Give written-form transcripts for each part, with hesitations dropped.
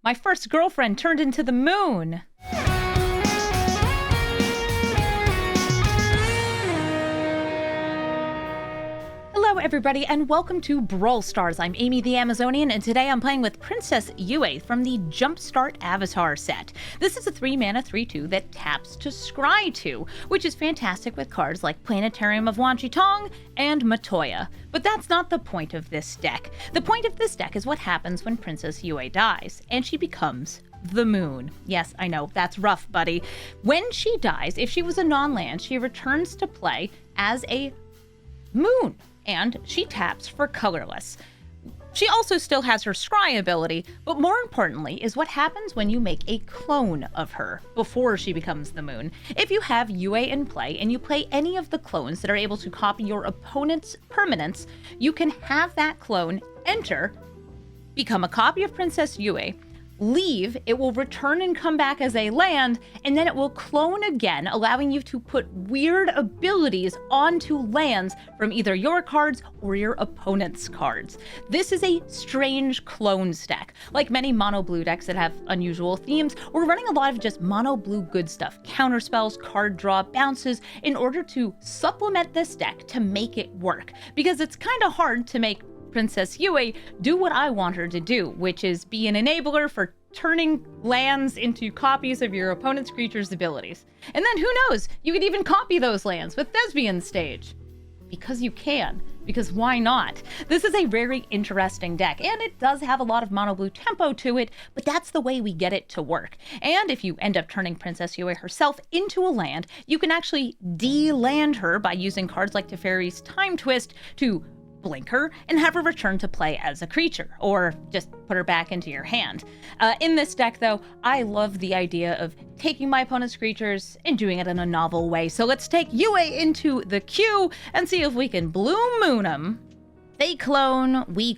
My first girlfriend turned into the moon. Hello everybody and welcome to Brawl Stars. I'm Amy the Amazonian and today I'm playing with Princess Yue from the Jumpstart Avatar set. This is a 3-mana 3/2 that taps to scry 2, which is fantastic with cards like Planetarium of Wanchitong and Matoya. But that's not the point of this deck. The point of this deck is what happens when Princess Yue dies, and she becomes the moon. Yes, I know, that's rough, buddy. When she dies, if she was a non-land, she returns to play as a moon. And she taps for colorless. She also still has her scry ability, but more importantly is what happens when you make a clone of her before she becomes the moon. If you have Yue in play and you play any of the clones that are able to copy your opponent's permanents, you can have that clone enter, become a copy of Princess Yue, leave, it will return and come back as a land, and then it will clone again, allowing you to put weird abilities onto lands from either your cards or your opponent's cards. This is a strange clones deck. Like many mono blue decks that have unusual themes, we're running a lot of just mono blue good stuff, counter spells, card draw, bounces, in order to supplement this deck to make it work. Because it's kind of hard to make Princess Yue do what I want her to do, which is be an enabler for turning lands into copies of your opponent's creature's abilities. And then who knows, you could even copy those lands with Thespian Stage. Because you can. Because why not? This is a very interesting deck, and it does have a lot of mono blue tempo to it, but that's the way we get it to work. And if you end up turning Princess Yue herself into a land, you can actually de-land her by using cards like Teferi's Time Twist to blink her and have her return to play as a creature, or just put her back into your hand. In this deck, though, I love the idea of taking my opponent's creatures and doing it in a novel way. So let's take Yue into the queue and see if we can Blue Moon them. They clone, we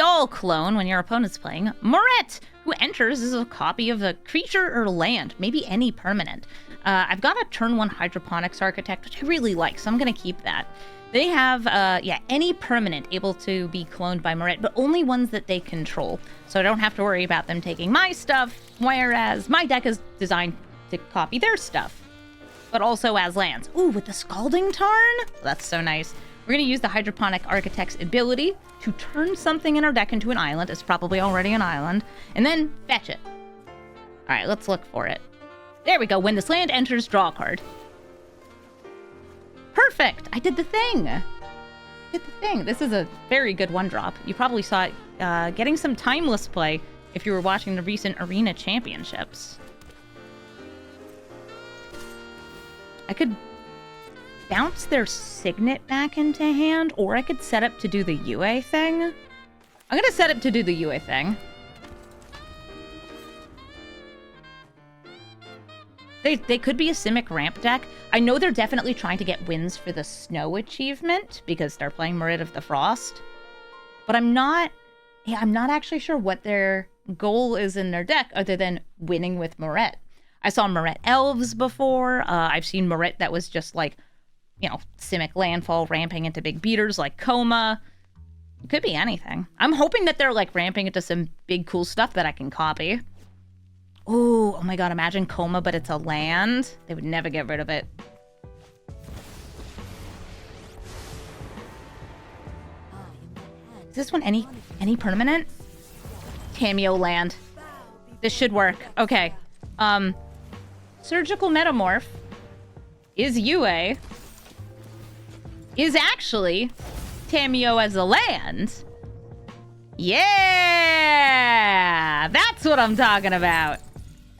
all clone when your opponent's playing. Moret, who enters as a copy of a creature or land, maybe any permanent. I've got a turn 1 Hydroponics Architect, which I really like, so I'm going to keep that. They have, any permanent able to be cloned by Moret, but only ones that they control. So I don't have to worry about them taking my stuff, whereas my deck is designed to copy their stuff, but also as lands. Ooh, with the Scalding Tarn? That's so nice. We're going to use the Hydroponic Architect's ability to turn something in our deck into an island. It's probably already an island. And then fetch it. All right, let's look for it. There we go. When this land enters, draw a card. Perfect! I did the thing! This is a very good 1-drop. You probably saw it getting some timeless play if you were watching the recent Arena Championships. I could bounce their Signet back into hand, or I could set up to do the Yue thing. I'm gonna set up to do the Yue thing. They could be a Simic ramp deck. I know they're definitely trying to get wins for the Snow achievement because they're playing Merit of the Frost. But I'm not actually sure what their goal is in their deck other than winning with Moret. I saw Moret Elves before. I've seen Moret that was just like, Simic landfall ramping into big beaters like Coma. It could be anything. I'm hoping that they're like ramping into some big cool stuff that I can copy. Oh my god, imagine Coma, but it's a land. They would never get rid of it. Is this one any permanent? Tameo land. This should work. Okay. Surgical Metamorph is Yue. Is actually Tameo as a land. Yeah! That's what I'm talking about.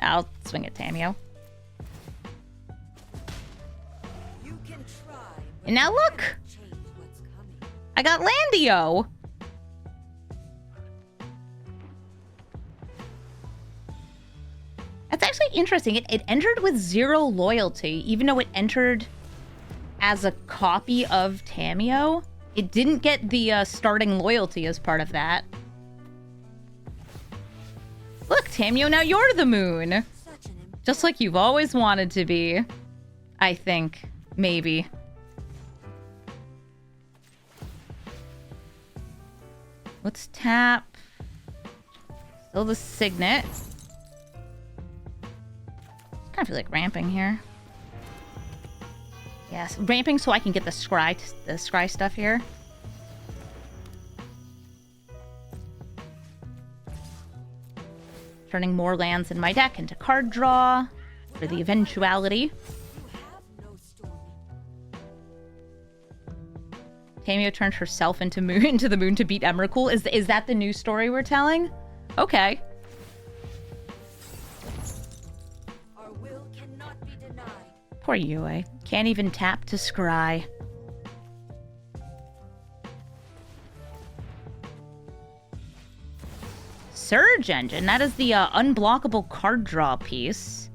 I'll swing at Tameo. And now look! I got Landio! That's actually interesting. It entered with 0 loyalty, even though it entered as a copy of Tameo. It didn't get the starting loyalty as part of that. Look, Tameo, now you're the moon. Just like you've always wanted to be. I think. Maybe. Let's tap Still the Signet. Kind of feel like ramping here. Yes, ramping so I can get the scry stuff here. Turning more lands in my deck into card draw for the eventuality. Tamio turned herself into the moon to beat Emrakul. Is that the new story we're telling? Okay. Our will cannot be denied. Poor Yue. Can't even tap to scry. Surge Engine. That is the unblockable card draw piece.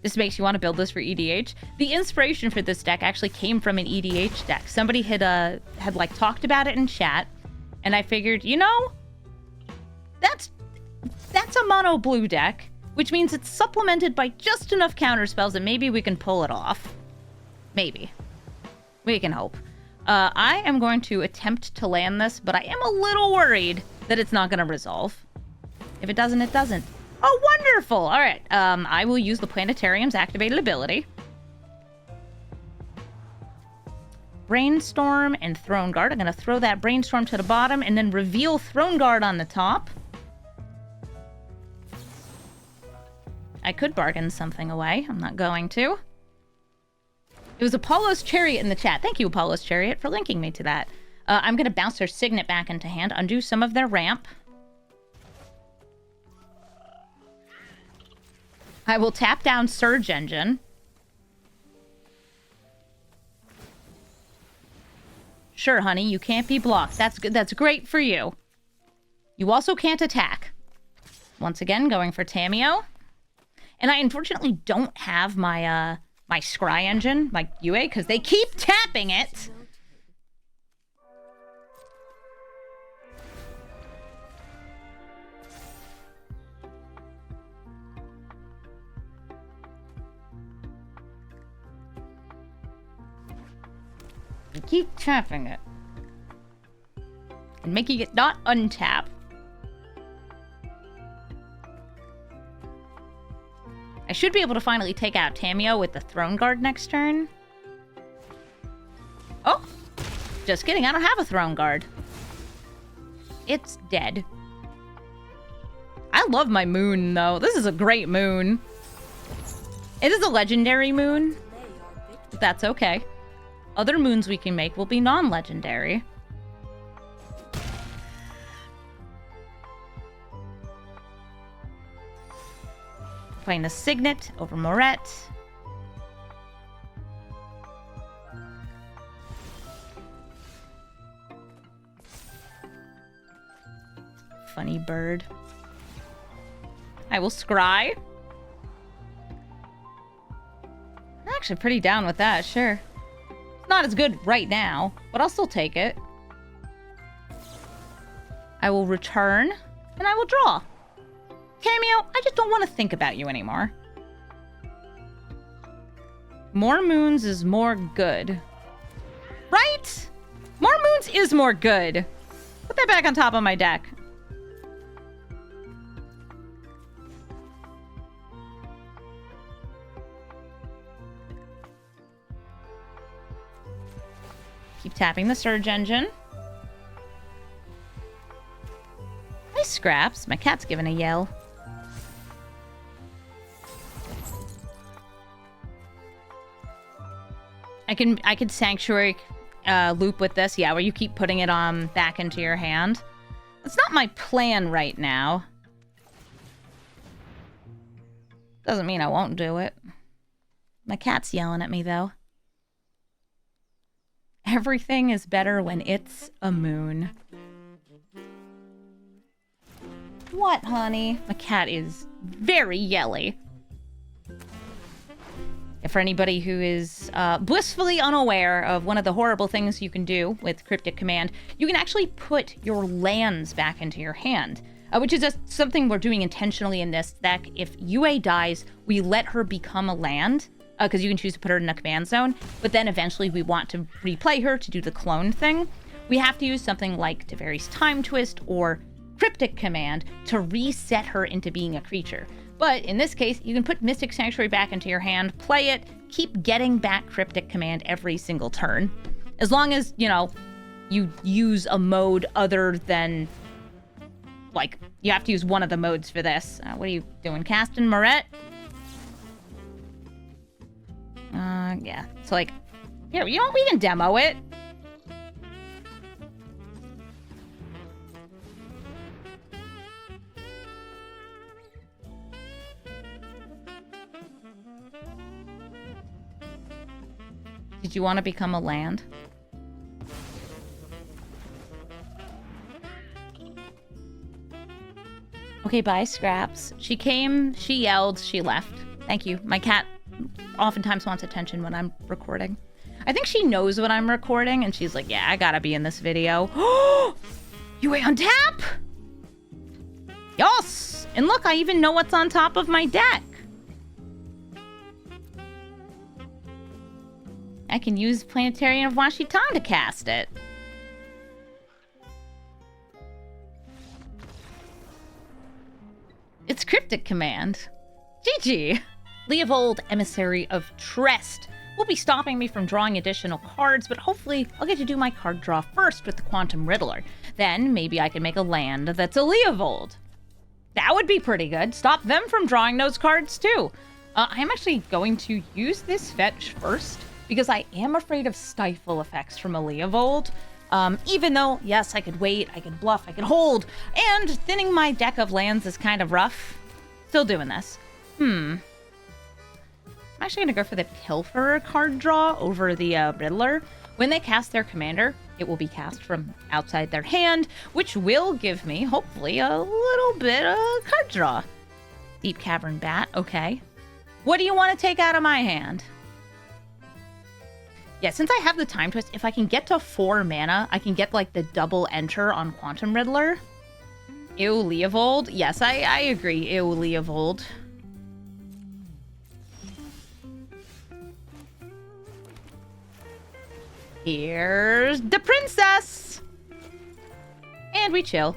This makes you want to build this for EDH. The inspiration for this deck actually came from an EDH deck. Somebody had like talked about it in chat, and I figured, you know, that's a mono blue deck, which means it's supplemented by just enough counter spells that maybe we can pull it off. Maybe. We can hope. I am going to attempt to land this, but I am a little worried that it's not going to resolve. If it doesn't, it doesn't. Oh, wonderful! All right, I will use the Planetarium's activated ability. Brainstorm and Throne Guard. I'm going to throw that Brainstorm to the bottom and then reveal Throne Guard on the top. I could bargain something away. I'm not going to. It was Apollo's Chariot in the chat. Thank you, Apollo's Chariot, for linking me to that. I'm going to bounce their Signet back into hand, undo some of their ramp. I will tap down Surge Engine. Sure, honey, you can't be blocked. That's good. That's great for you. You also can't attack. Once again, going for Tamio. And I unfortunately don't have my my Scry Engine, like Yue, because they keep tapping it. They keep tapping it. And making it not untap. I should be able to finally take out Tamio with the Throne Guard next turn. Oh! Just kidding, I don't have a Throne Guard. It's dead. I love my moon, though. This is a great moon. It is a legendary moon. But that's okay. Other moons we can make will be non-legendary. Playing the Signet over Moret. Funny bird. I will scry. I'm actually pretty down with that, sure. It's not as good right now, but I'll still take it. I will return, and I will draw. Tamio, I just don't want to think about you anymore. More moons is more good. Right? More moons is more good. Put that back on top of my deck. Keep tapping the Surge Engine. Nice scraps. My cat's giving a yell. I could Sanctuary loop with this, yeah, where you keep putting it on back into your hand. That's not my plan right now. Doesn't mean I won't do it. My cat's yelling at me, though. Everything is better when it's a moon. What, honey? My cat is very yelly. And for anybody who is blissfully unaware of one of the horrible things you can do with Cryptic Command, you can actually put your lands back into your hand, which is something we're doing intentionally in this deck. If Yue dies, we let her become a land, because you can choose to put her in a command zone, but then eventually we want to replay her to do the clone thing. We have to use something like Taveri's Time Twist or Cryptic Command to reset her into being a creature. But in this case, you can put Mystic Sanctuary back into your hand, play it, keep getting back Cryptic Command every single turn. As long as, you know, you use a mode other than, like, you have to use one of the modes for this. What are you doing, casting Moret? Yeah. So, like, here, you know what? We can demo it. Did you want to become a land? Okay, bye, Scraps. She came, she yelled, she left. Thank you. My cat oftentimes wants attention when I'm recording. I think she knows when I'm recording, and she's like, yeah, I gotta be in this video. You wait on tap? Yes! And look, I even know what's on top of my deck. I can use Planetarian of Washitan to cast it. It's Cryptic Command. GG. Leovold, Emissary of Trest, will be stopping me from drawing additional cards, but hopefully I'll get to do my card draw first with the Quantum Riddler. Then maybe I can make a land that's a Leovold. That would be pretty good. Stop them from drawing those cards too. I'm actually going to use this fetch first, because I am afraid of stifle effects from a Leovold. Even though, yes, I could wait, I could bluff, I could hold, and thinning my deck of lands is kind of rough. Still doing this. I'm actually going to go for the Pilferer card draw over the Riddler. When they cast their commander, it will be cast from outside their hand, which will give me, hopefully, a little bit of card draw. Deep Cavern Bat, okay. What do you want to take out of my hand? Yeah, since I have the Time Twist, if I can get to 4 mana, I can get, like, the double enter on Quantum Riddler. Ew, Leovold. Yes, I agree. Ew, Leovold. Here's the princess! And we chill.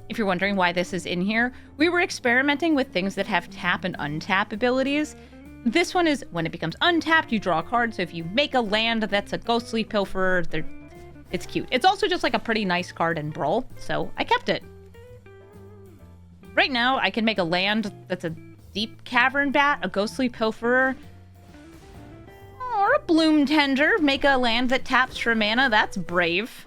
If you're wondering why this is in here, we were experimenting with things that have tap and untap abilities. This one is, when it becomes untapped, you draw a card, so if you make a land that's a Ghostly Pilferer, it's cute. It's also just like a pretty nice card in Brawl, so I kept it. Right now, I can make a land that's a Deep Cavern Bat, a Ghostly Pilferer, or a Bloom Tender. Make a land that taps for mana, that's brave.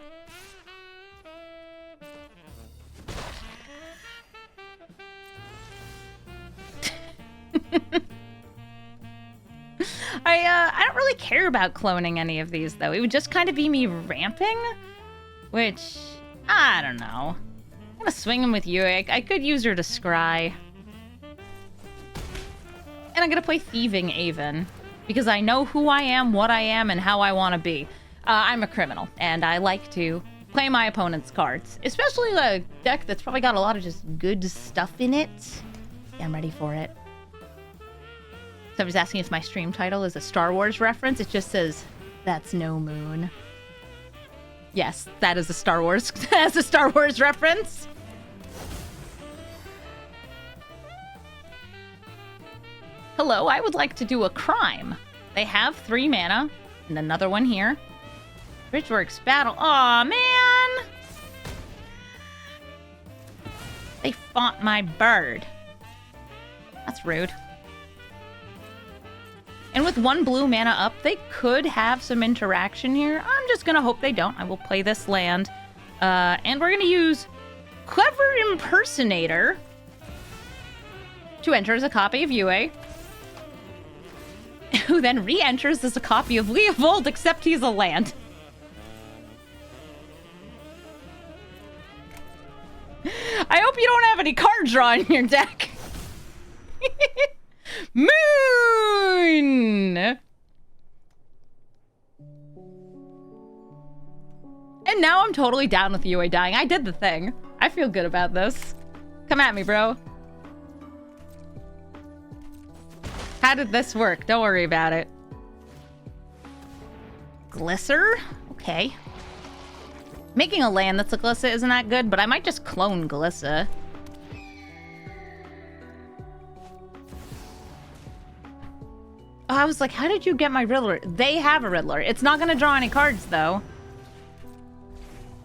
I don't really care about cloning any of these, though. It would just kind of be me ramping, which, I don't know. I'm gonna swing him with you. I could use her to scry. And I'm gonna play Thieving Aven, because I know who I am, what I am, and how I want to be. I'm a criminal, and I like to play my opponent's cards, especially a deck that's probably got a lot of just good stuff in it. Yeah, I'm ready for it. Somebody's asking if my stream title is a Star Wars reference. It just says, "That's no moon." Yes, that is a Star Wars. That's a Star Wars reference. Hello, I would like to do a crime. They have 3 mana, and another one here. Bridgeworks Battle. Aw, man! They fought my bird. That's rude. And with 1 blue mana up, they could have some interaction here. I'm just gonna hope they don't. I will play this land. And we're gonna use Clever Impersonator to enter as a copy of Yue, who then re-enters as a copy of Leovold, except he's a land. I hope you don't have any card draw in your deck. Moon! And now I'm totally down with Yue dying. I did the thing. I feel good about this. Come at me, bro. How did this work? Don't worry about it. Glisser? Okay. Making a land that's a Glissa isn't that good, but I might just clone Glissa. Oh, I was like, how did you get my Riddler? They have a Riddler. It's not going to draw any cards, though.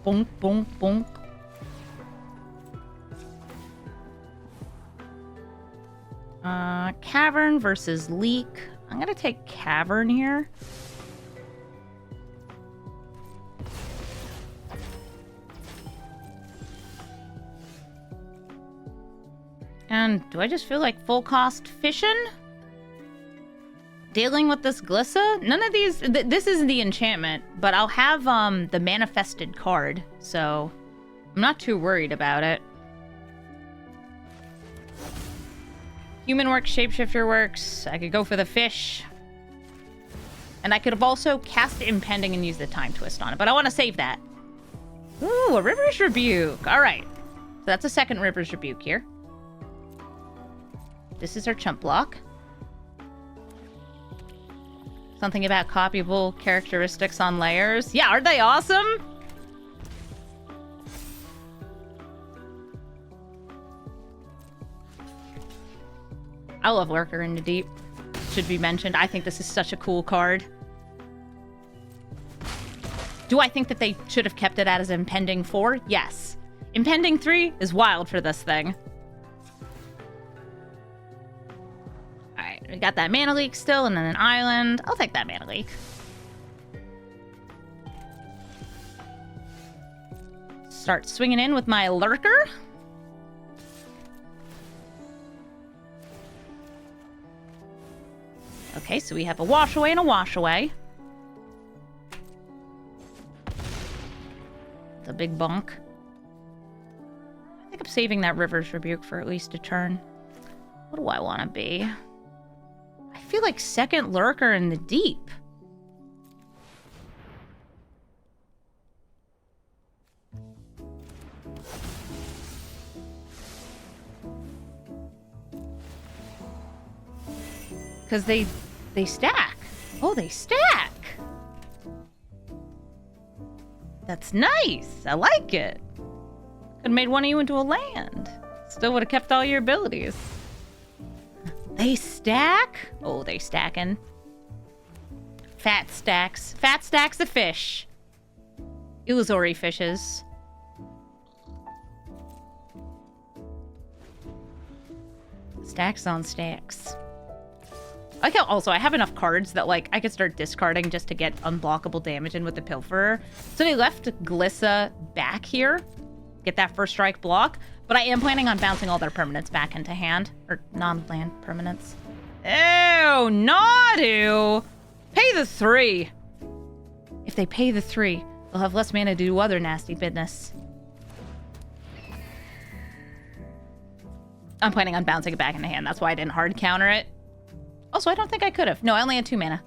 Bonk, bonk, bonk. Cavern versus Leak. I'm going to take Cavern here. And do I just feel like full cost fishing? Dealing with this Glissa? None of these... this is the enchantment, but I'll have the manifested card, so I'm not too worried about it. Human works, shapeshifter works. I could go for the fish. And I could have also cast Impending and use the time twist on it, but I want to save that. Ooh, a River's Rebuke. All right. So that's a second River's Rebuke here. This is our chump block. Something about copyable characteristics on layers. Yeah, aren't they awesome? I love Lurker in the Deep. Should be mentioned. I think this is such a cool card. Do I think that they should have kept it as Impending 4? Yes. Impending 3 is wild for this thing. Alright, we got that Mana Leak still, and then an island. I'll take that Mana Leak. Start swinging in with my Lurker. Okay, so we have a wash away and a wash away. It's a big bonk. I think I'm saving that River's Rebuke for at least a turn. What do I want to be? I feel like second Lurker in the Deep. Because they stack. Oh, they stack. That's nice. I like it. Could have made one of you into a land. Still would have kept all your abilities. They stack? Oh, they stacking. Fat stacks. Fat stacks of fish. Illusory fishes. Stacks on stacks. I like how also I have enough cards that like I could start discarding just to get unblockable damage in with the Pilferer. So they left Glissa back here. Get that first strike block. But I am planning on bouncing all their permanents back into hand. Or non-land permanents. Ew, Nadu! Pay the 3. If they pay the 3, they'll have less mana to do other nasty business. I'm planning on bouncing it back into hand. That's why I didn't hard counter it. Also, I don't think I could have. No, I only had 2 mana.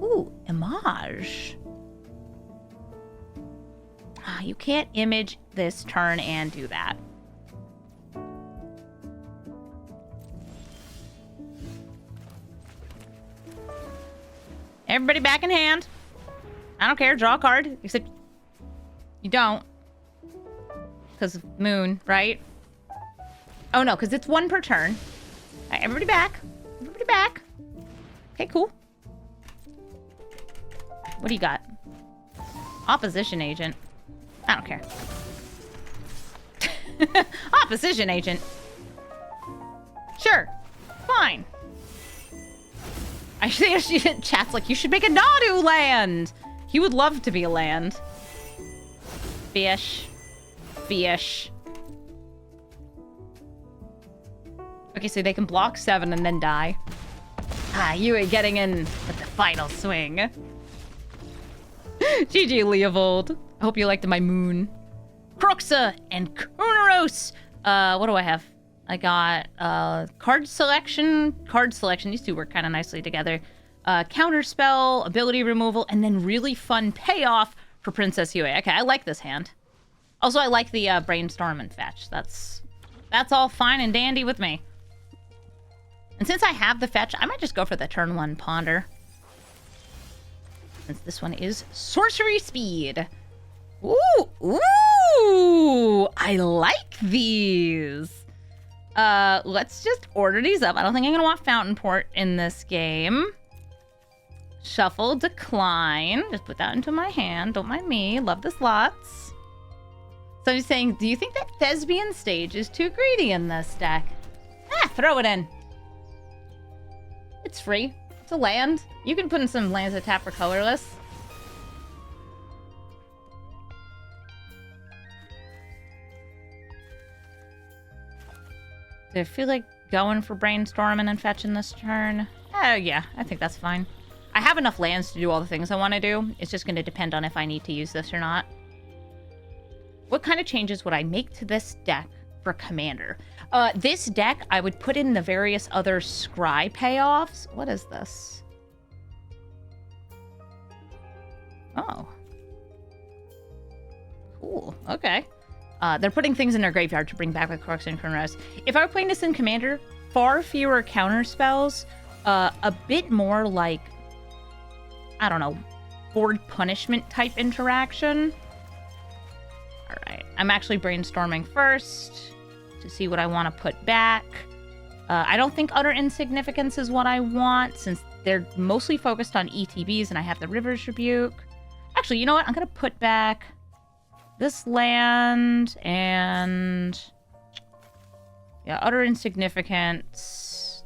Ooh, Image. Ah, you can't image this turn and do that. Everybody back in hand. I don't care. Draw a card. Except you don't. Because of Moon, right? Oh, no, because it's 1 per turn. All right, everybody back. Everybody back. Okay, cool. What do you got? Opposition agent. I don't care. Opposition agent. Sure. Fine. I think chat's like, you should make a Nadu land. He would love to be a land. Fish. Fish. Okay, so they can block 7 and then die. Ah, you are getting in with the final swing. GG, Leovold. I hope you liked my moon. Croxa and Kunaros. What do I have? I got card selection. These two work kind of nicely together. Counterspell, ability removal, and then really fun payoff for Princess Yue. Okay, I like this hand. Also, I like the brainstorm and fetch. That's all fine and dandy with me. And since I have the fetch, I might just go for the turn 1 Ponder. Since this one is sorcery speed. Ooh, ooh, I like these. Let's just order these up. I don't think I'm gonna want Fountain Port in this game. Shuffle, decline. Just put that into my hand. Don't mind me. Love the slots. So I'm saying, do you think that Thespian Stage is too greedy in this deck? Ah, throw it in. It's free. It's a land. You can put in some lands that tap for colorless. Do I feel like going for brainstorming and fetching this turn? Oh, yeah. I think that's fine. I have enough lands to do all the things I want to do. It's just going to depend on if I need to use this or not. What kind of changes would I make to this deck for Commander? This deck, I would put in the various other Scry payoffs. What is this? Oh. Cool. Okay. They're putting things in their graveyard to bring back with Crux and Chronos. If I were playing this in Commander, far fewer counter spells, a bit more like, I don't know, board punishment type interaction. All right, I'm actually brainstorming first to see what I want to put back. I don't think Utter Insignificance is what I want, since they're mostly focused on ETBs and I have the River's Rebuke. Actually, you know what? I'm going to put back this land and... yeah, Utter Insignificance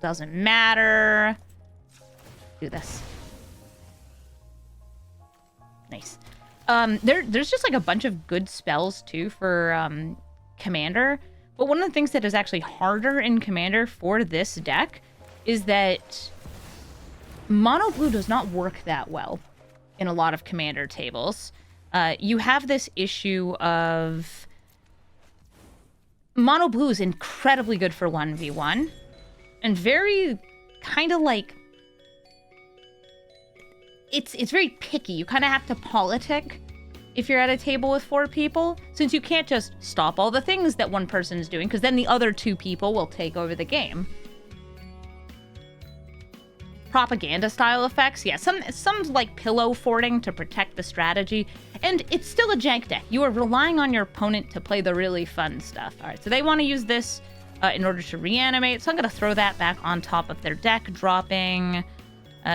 doesn't matter. Do this. Nice. There's just like a bunch of good spells too for Commander, but one of the things that is actually harder in Commander for this deck is that Mono Blue does not work that well in a lot of Commander tables. You have this issue of Mono Blue is incredibly good for 1v1 and very kind of like it's very picky. You kind of have to politic if you're at a table with 4 people, since you can't just stop all the things that one person is doing, because then the other 2 people will take over the game. Propaganda style effects, yeah, some like pillow forting to protect the strategy, and it's still a jank deck. You are relying on your opponent to play the really fun stuff. All right, so they want to use this in order to reanimate, so I'm going to throw that back on top of their deck, dropping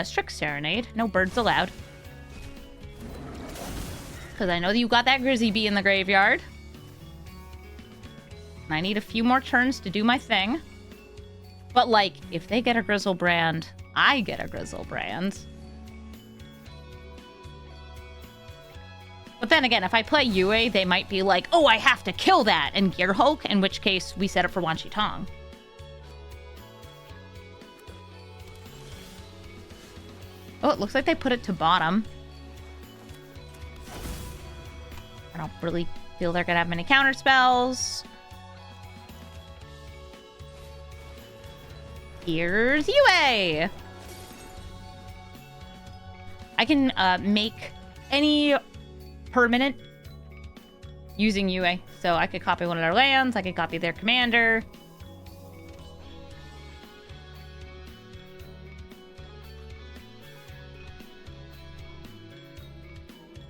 Strict Serenade. No birds allowed. Because I know that you got that Grizzy Bee in the graveyard. And I need a few more turns to do my thing. But, like, if they get a Grizzlebrand, I get a Grizzlebrand. But then again, if I play Yue, they might be like, oh, I have to kill that, and Gear Hulk, in which case we set up for Wan Shi Tong. Oh, it looks like they put it to bottom. I don't really feel they're gonna have many counter spells. Here's Yue! I can make any permanent using Yue. So I could copy one of their lands, I could copy their commander.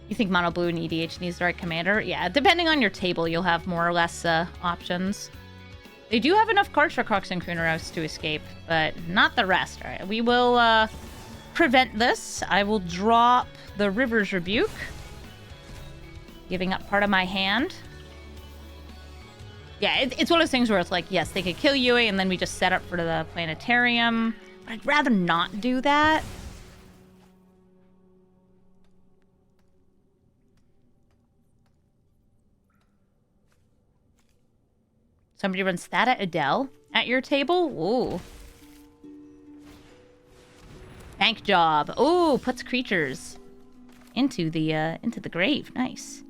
You think Mono Blue and EDH needs the right commander? Yeah, depending on your table, you'll have more or less options. They do have enough cards for Crux and Kunoros to escape, but not the rest. All right, we will prevent this. I will drop the River's Rebuke, giving up part of my hand. Yeah, it's one of those things where it's like, yes, they could kill Yue, and then we just set up for the planetarium. But I'd rather not do that. Somebody runs that at Adele at your table? Ooh. Bank job. Ooh, puts creatures into the grave. Nice.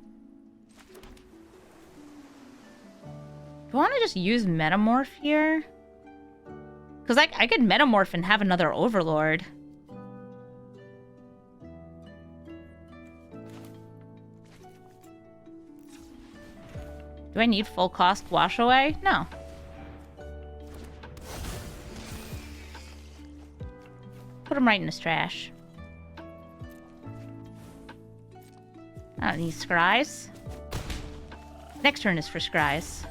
Do I want to just use Metamorph here? Because I could Metamorph and have another Overlord. Do I need full cost wash away? No. him right in his trash. I don't need scries. Next turn is for scries.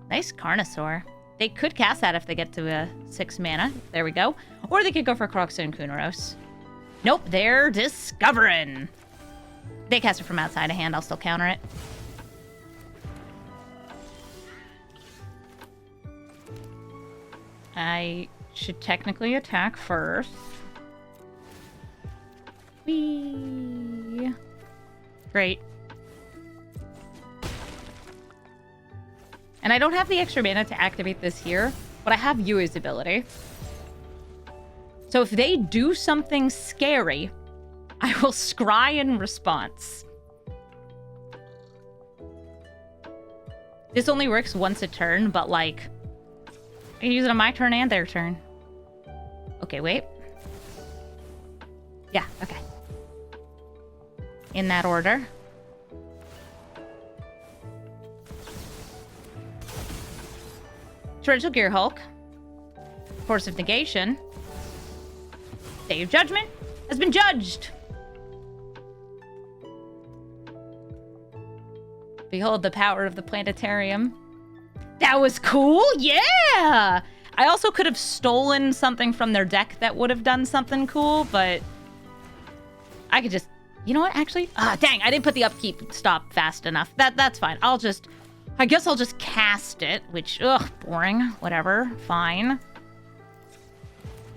Nice Carnosaur. They could cast that if they get to a 6 mana. There we go. Or they could go for Croxa and Kunaros. Nope, they're discovering. They cast it from outside of hand. I'll still counter it. I should technically attack first. Whee! Great. And I don't have the extra mana to activate this here, but I have Yui's ability. So if they do something scary, I will scry in response. This only works once a turn, but like, I can use it on my turn and their turn. Okay, wait. Yeah, okay. In that order. Torrential Gear Hulk. Force of Negation. Day of Judgment has been judged. Behold the power of the planetarium. That was cool, yeah! I also could have stolen something from their deck that would have done something cool, but I could just... You know what, actually? Ah, dang, I didn't put the upkeep stop fast enough. That's fine. I guess I'll just cast it, which, ugh, boring. Whatever, fine.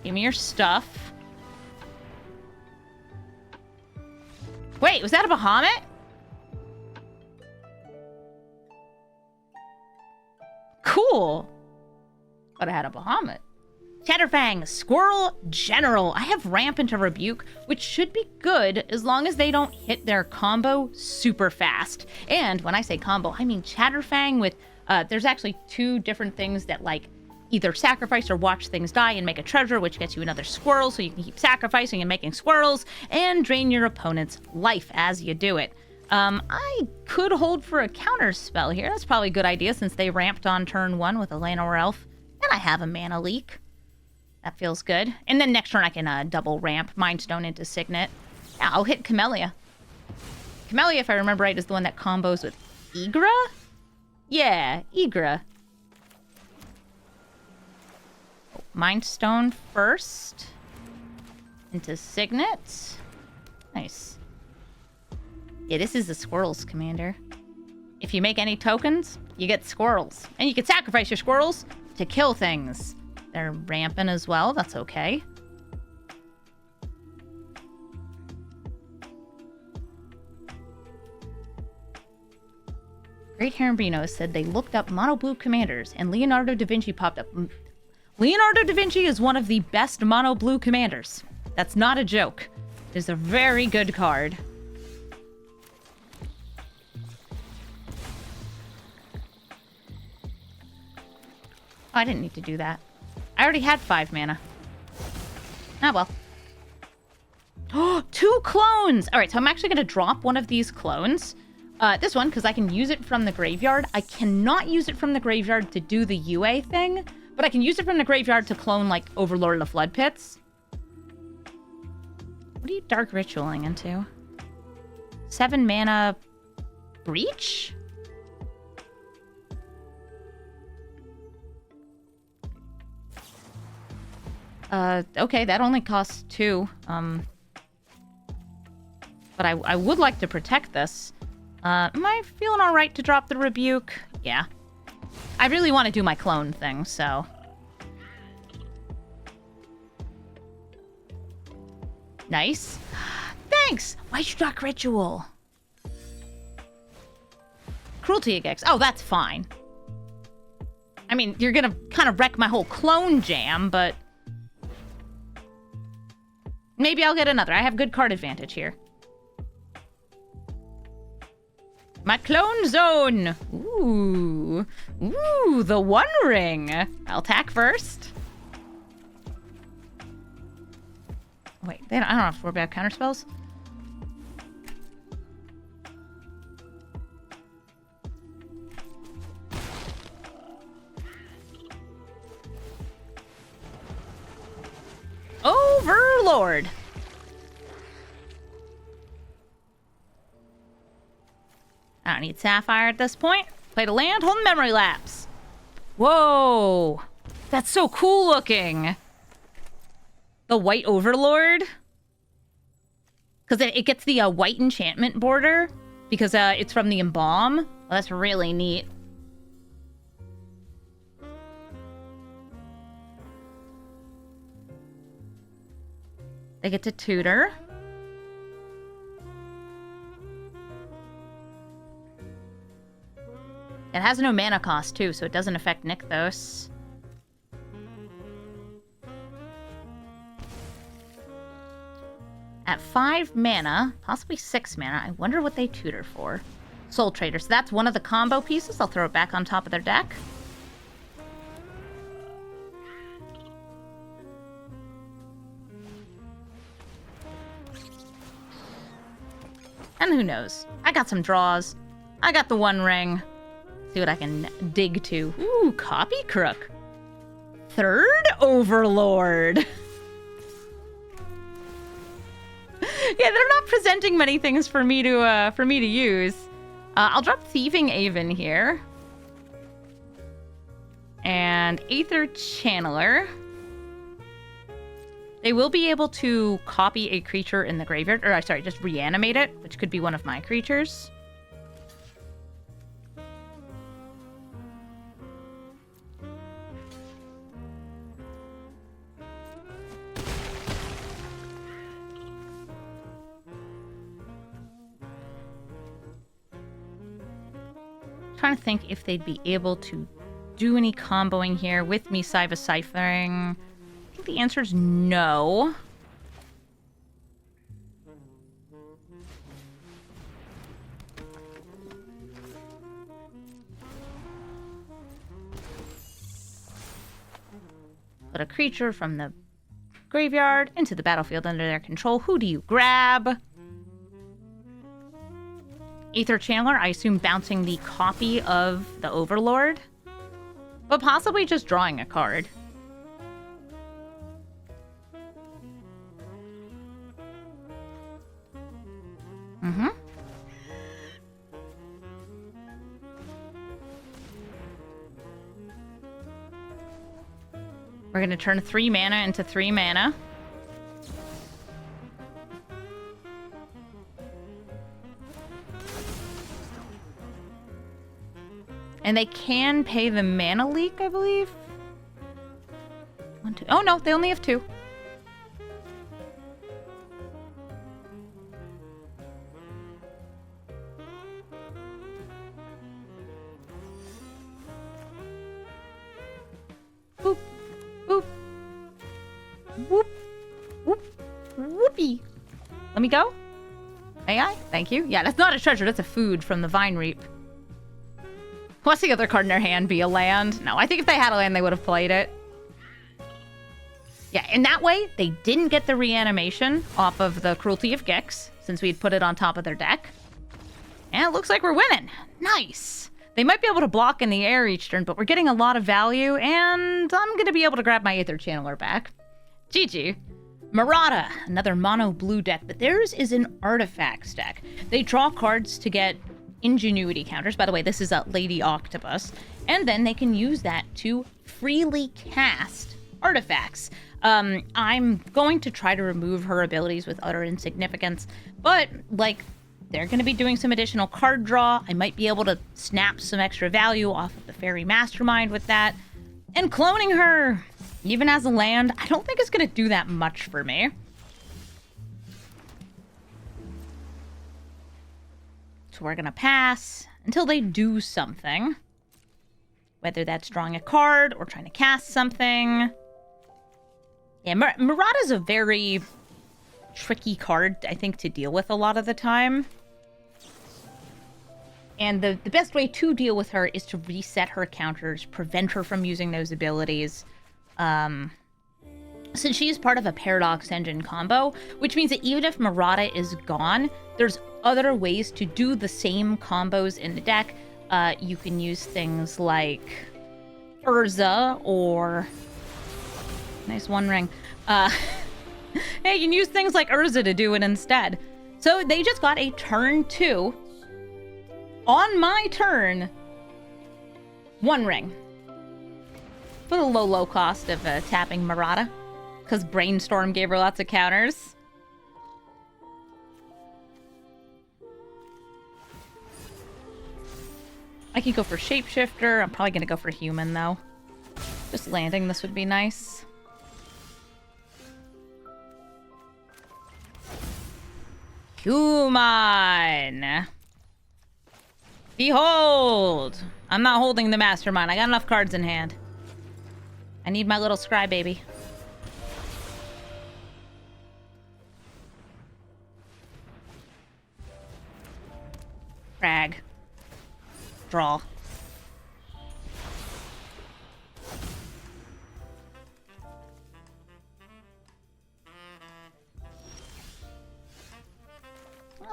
Give me your stuff. Wait, was that a Bahamut? Cool. But I had a Bahamut. Chatterfang, Squirrel, General. I have Ramp into Rebuke, which should be good as long as they don't hit their combo super fast. And when I say combo, I mean Chatterfang with... there's actually 2 different things that, like, either sacrifice or watch things die and make a treasure, which gets you another squirrel, so you can keep sacrificing and making squirrels, and drain your opponent's life as you do it. I could hold for a counter spell here. That's probably a good idea since they ramped on turn 1 with a Llanowar Elf. And I have a mana leak. That feels good. And then next turn I can double ramp Mind Stone into Signet. Yeah, I'll hit Camellia. Camellia, if I remember right, is the one that combos with Igra? Yeah, Igra. Mind Stone first. Into Signet. Nice. Yeah, this is the Squirrels, Commander. If you make any tokens, you get squirrels. And you can sacrifice your squirrels to kill things. They're ramping as well. That's okay. Great Hermbino said they looked up mono blue commanders and Leonardo da Vinci popped up. Leonardo da Vinci is one of the best mono blue commanders. That's not a joke. It's a very good card. Oh, I didn't need to do that. I already had 5 mana. Ah, well. Oh, 2 clones! Alright, so I'm actually going to drop one of these clones. This one, because I can use it from the graveyard. I cannot use it from the graveyard to do the UA thing, but I can use it from the graveyard to clone, like, Overlord of the Flood Pits. What are you Dark Ritualing into? 7 mana... Breach? Okay, that only costs 2. But I would like to protect this. Am I feeling alright to drop the Rebuke? Yeah. I really want to do my clone thing, so... Nice. Thanks! Why'd you Dark Ritual? Cruelty Gigs. Oh, that's fine. I mean, you're gonna kind of wreck my whole clone jam, but... Maybe I'll get another. I have good card advantage here. My clone zone! Ooh. Ooh, the One Ring. I'll attack first. Wait, I don't have to worry about counter spells. Overlord. I don't need Sapphire at this point. Play to land, hold memory lapse. Whoa. That's so cool looking. The white Overlord. Because it gets the white enchantment border. Because it's from the Embalm. Well, that's really neat. They get to tutor. It has no mana cost, too, so it doesn't affect Nykthos. At 5 mana, possibly 6 mana, I wonder what they tutor for. Soul Trader. So that's one of the combo pieces. I'll throw it back on top of their deck. And who knows? I got some draws. I got the One Ring. See what I can dig to. Ooh, Copy Crook. 3rd Overlord. Yeah, they're not presenting many things for me to use. I'll drop Thieving Aven here. And Aether Channeler. They will be able to copy a creature in the graveyard. Or, sorry, just reanimate it, which could be one of my creatures. Trying to think if they'd be able to do any comboing here with me Cypher-Ciphering. I think the answer is no. Put a creature from the graveyard into the battlefield under their control. Who do you grab? Aether Channeler, I assume bouncing the copy of the Overlord. But possibly just drawing a card. Mm-hmm. We're going to turn 3 mana into 3 mana. And they can pay the mana leak, I believe. 1, 2. Oh, no, they only have 2. Boop, boop, whoop, whoop, whoopee. Let me go. May I? Thank you. Yeah, that's not a treasure. That's a food from the Vine Reap. What's the other card in their hand? Be a land? No, I think if they had a land, they would have played it. Yeah, in that way, they didn't get the reanimation off of the Cruelty of Gix, since we'd put it on top of their deck. And it looks like we're winning. Nice. They might be able to block in the air each turn, but we're getting a lot of value, and I'm going to be able to grab my Aether Channeler back. GG. Marauda, another mono blue deck, but theirs is an artifacts deck. They draw cards to get ingenuity counters. By the way, this is a Lady Octopus. And then they can use that to freely cast artifacts. I'm going to try to remove her abilities with utter insignificance, but, like, they're going to be doing some additional card draw. I might be able to snap some extra value off of the Fairy Mastermind with that. And cloning her, even as a land, I don't think it's going to do that much for me. So we're going to pass until they do something. Whether that's drawing a card or trying to cast something. Yeah, Marauda is a very tricky card, I think, to deal with a lot of the time. And the best way to deal with her is to reset her counters, prevent her from using those abilities. Since she is part of a Paradox Engine combo, which means that even if Marauda is gone, there's other ways to do the same combos in the deck. You can use things like Urza or... Nice One Ring. Hey, you can use things like Urza to do it instead. So they just got a turn 2. On my turn. 1 ring. For the low cost of tapping Marauda. Because Brainstorm gave her lots of counters. I can go for Shapeshifter. I'm probably going to go for Human, though. Just landing this would be nice. Human! Behold! I'm not holding the Mastermind. I got enough cards in hand. I need my little Scry baby. Frag. Draw.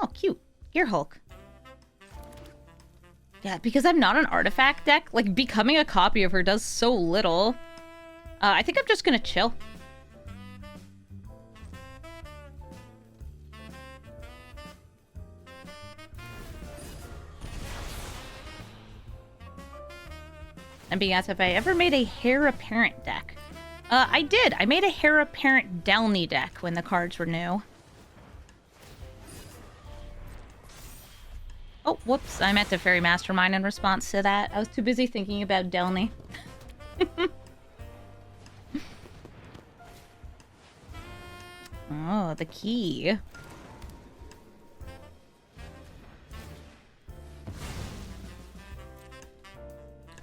Oh, cute. Gear Hulk. Yeah, because I'm not an artifact deck, like, becoming a copy of her does so little. I think I'm just gonna chill. And being asked if I ever made a Heir Apparent deck. I did. I made a Heir Apparent Delny deck when the cards were new. Oh, whoops. I meant to Fairy Mastermind in response to that. I was too busy thinking about Delny. Oh, the key.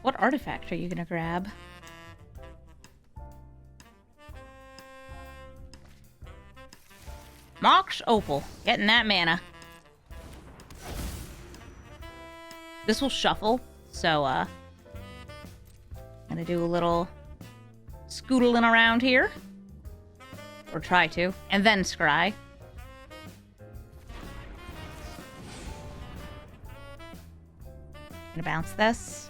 What artifact are you gonna grab? Mox Opal. Getting that mana. This will shuffle, so, I'm gonna do a little scootling around here. Or try to. And then scry. Gonna bounce this.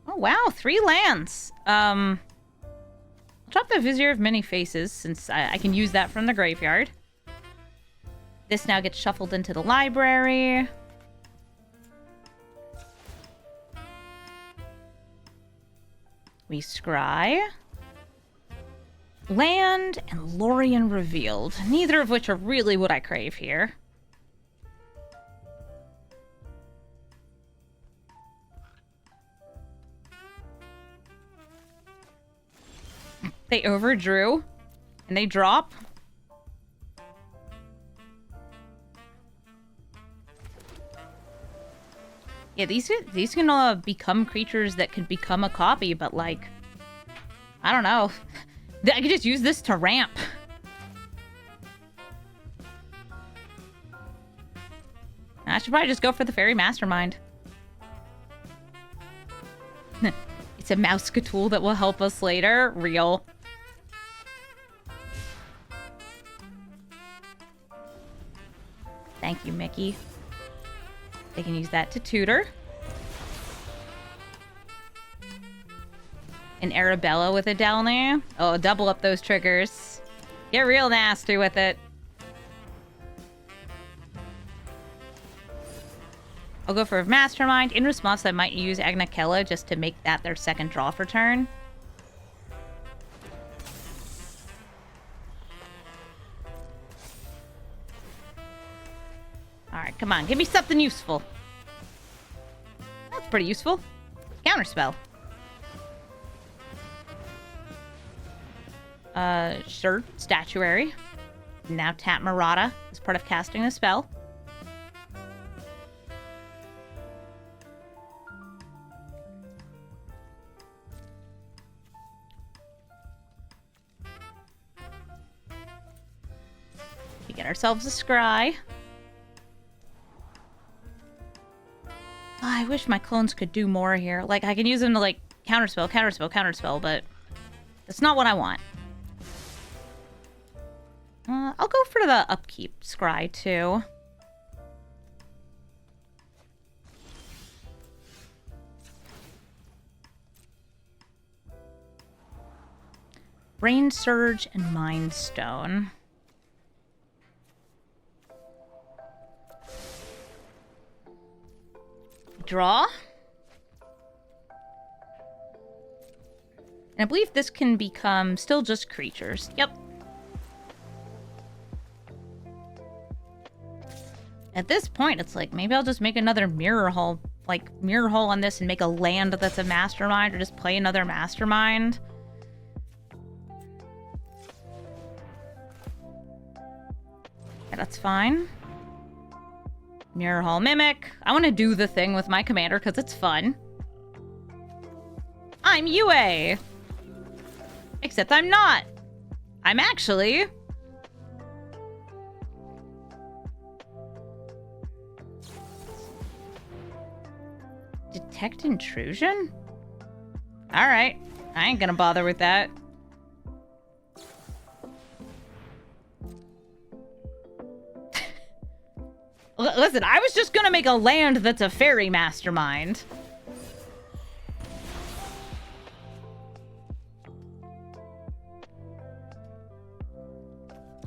Oh, wow. 3 lands. I'll drop the Vizier of Many Faces, since I can use that from the graveyard. This now gets shuffled into the library. We scry. Land and Lorien Revealed. Neither of which are really what I crave here. They overdrew. And they drop. Yeah, these can become creatures that could become a copy, but like, I don't know. I could just use this to ramp. I should probably just go for the Fairy Mastermind. It's a mouse tool that will help us later. Real. Thank you, Mickey. They can use that to tutor. An Arabella with a Delny. Oh, double up those triggers. Get real nasty with it. I'll go for a Mastermind. In response, I might use Agnakella just to make that their second draw for turn. Alright, come on. Give me something useful. That's pretty useful. Counterspell. Sure. Statuary. Now tap Marauda as part of casting a spell. We get ourselves a scry. Oh, I wish my clones could do more here. Like, I can use them to, like, counterspell, counterspell, counterspell, but that's not what I want. I'll go for the upkeep scry, too. Brain Surge and Mind Stone. Draw. And I believe this can become still just creatures. Yep. At this point, it's like, maybe I'll just make another mirror hole, like mirror hole on this and make a land that's a mastermind, or just play another mastermind. Yeah, that's fine. Mirror hole mimic. I want to do the thing with my commander because it's fun. I'm UA. Except I'm not. I'm actually... Detect intrusion? Alright. I ain't gonna bother with that. Listen, I was just gonna make a land that's a fairy mastermind.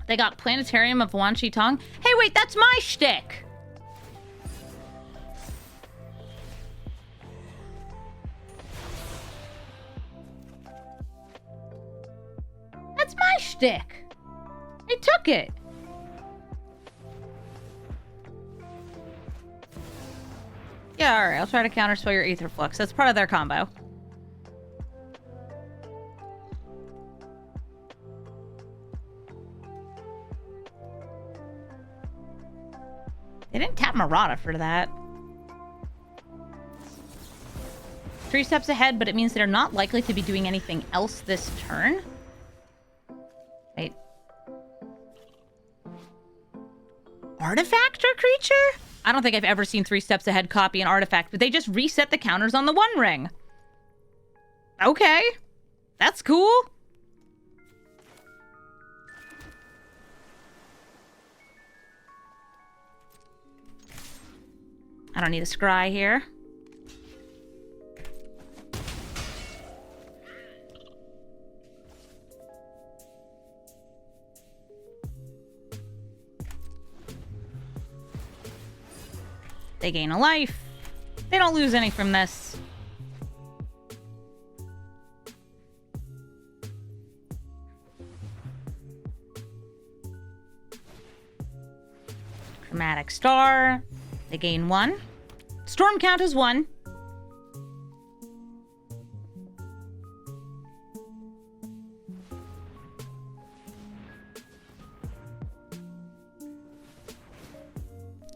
They got Planetarium of Wan Shi Tong. Hey, wait, that's my shtick! That's my shtick! I took it! Yeah, alright, I'll try to counterspell your Aether Flux. That's part of their combo. They didn't tap Marauda for that. 3 steps ahead, but it means they're not likely to be doing anything else this turn. Wait. Artifact or creature? I don't think I've ever seen 3 steps ahead copy an artifact, but they just reset the counters on the One Ring. Okay. That's cool. I don't need a scry here. They gain a life. They don't lose any from this. Chromatic Star. They gain 1. Storm count is 1.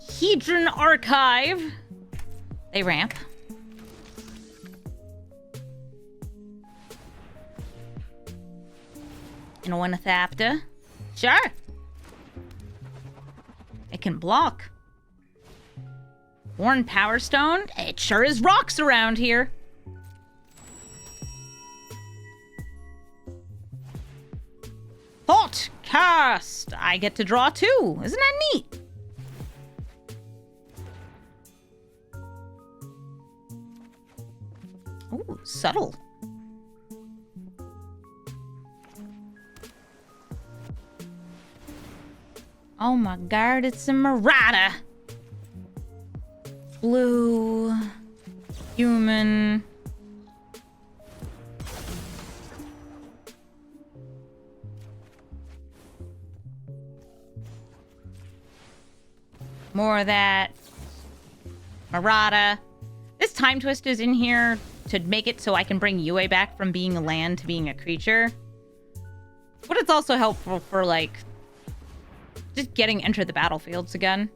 Hedron Archive. They ramp. And a Thapta. Sure. It can block. Worn Power Stone. It sure is rocks around here. Thought Cast. I get to draw 2. Isn't that neat? Ooh, subtle. Oh my god, it's a Marauda. Blue. Human. More of that. Marauda. This Time Twist is in here to make it so I can bring Yue back from being a land to being a creature. But it's also helpful for, like, just getting Enter the Battlefields again.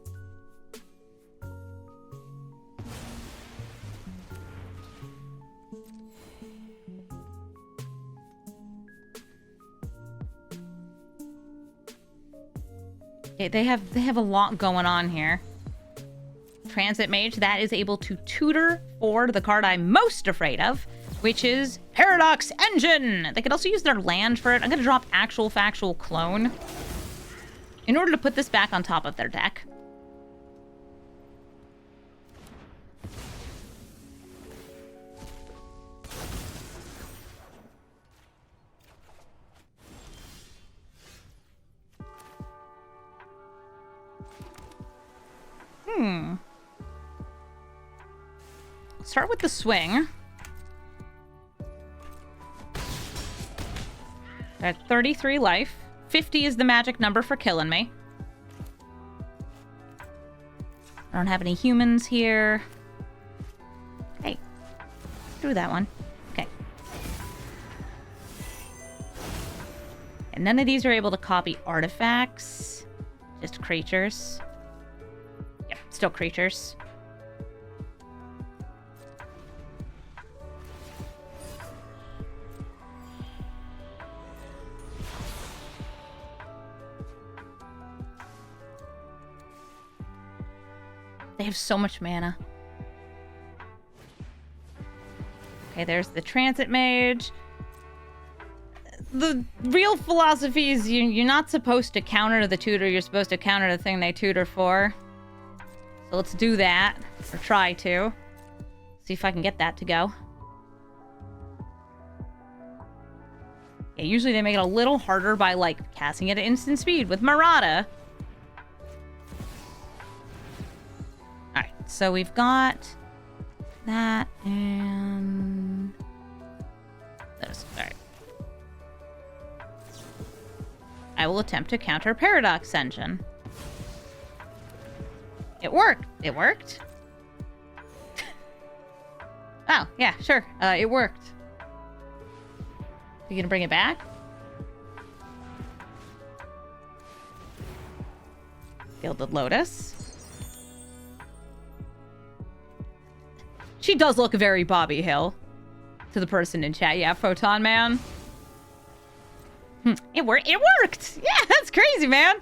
Okay, they have a lot going on here. Transit Mage, that is able to tutor for the card I'm most afraid of, which is Paradox Engine. They could also use their land for it. I'm going to drop Actual Factual Clone in order to put this back on top of their deck. Start with the swing. At 33 life. 50 is the magic number for killing me. I don't have any humans here. Hey. Through that one. Okay. And none of these are able to copy artifacts. Just creatures. Yep, still creatures. They have so much mana. Okay, there's the transit mage. The real philosophy is you're not supposed to counter the tutor, you're supposed to counter the thing they tutor for. So let's do that, or try to. See if I can get that to go. Yeah, usually they make it a little harder by, like, casting it at instant speed with Marauda. Alright, so we've got that and those. Alright. I will attempt to counter Paradox Engine. It worked. It worked. Oh, yeah, sure. It worked. You gonna bring it back? Gilded Lotus. She does look very Bobby Hill. To the person in chat. Yeah, Photon Man. It worked. It worked. Yeah, that's crazy, man.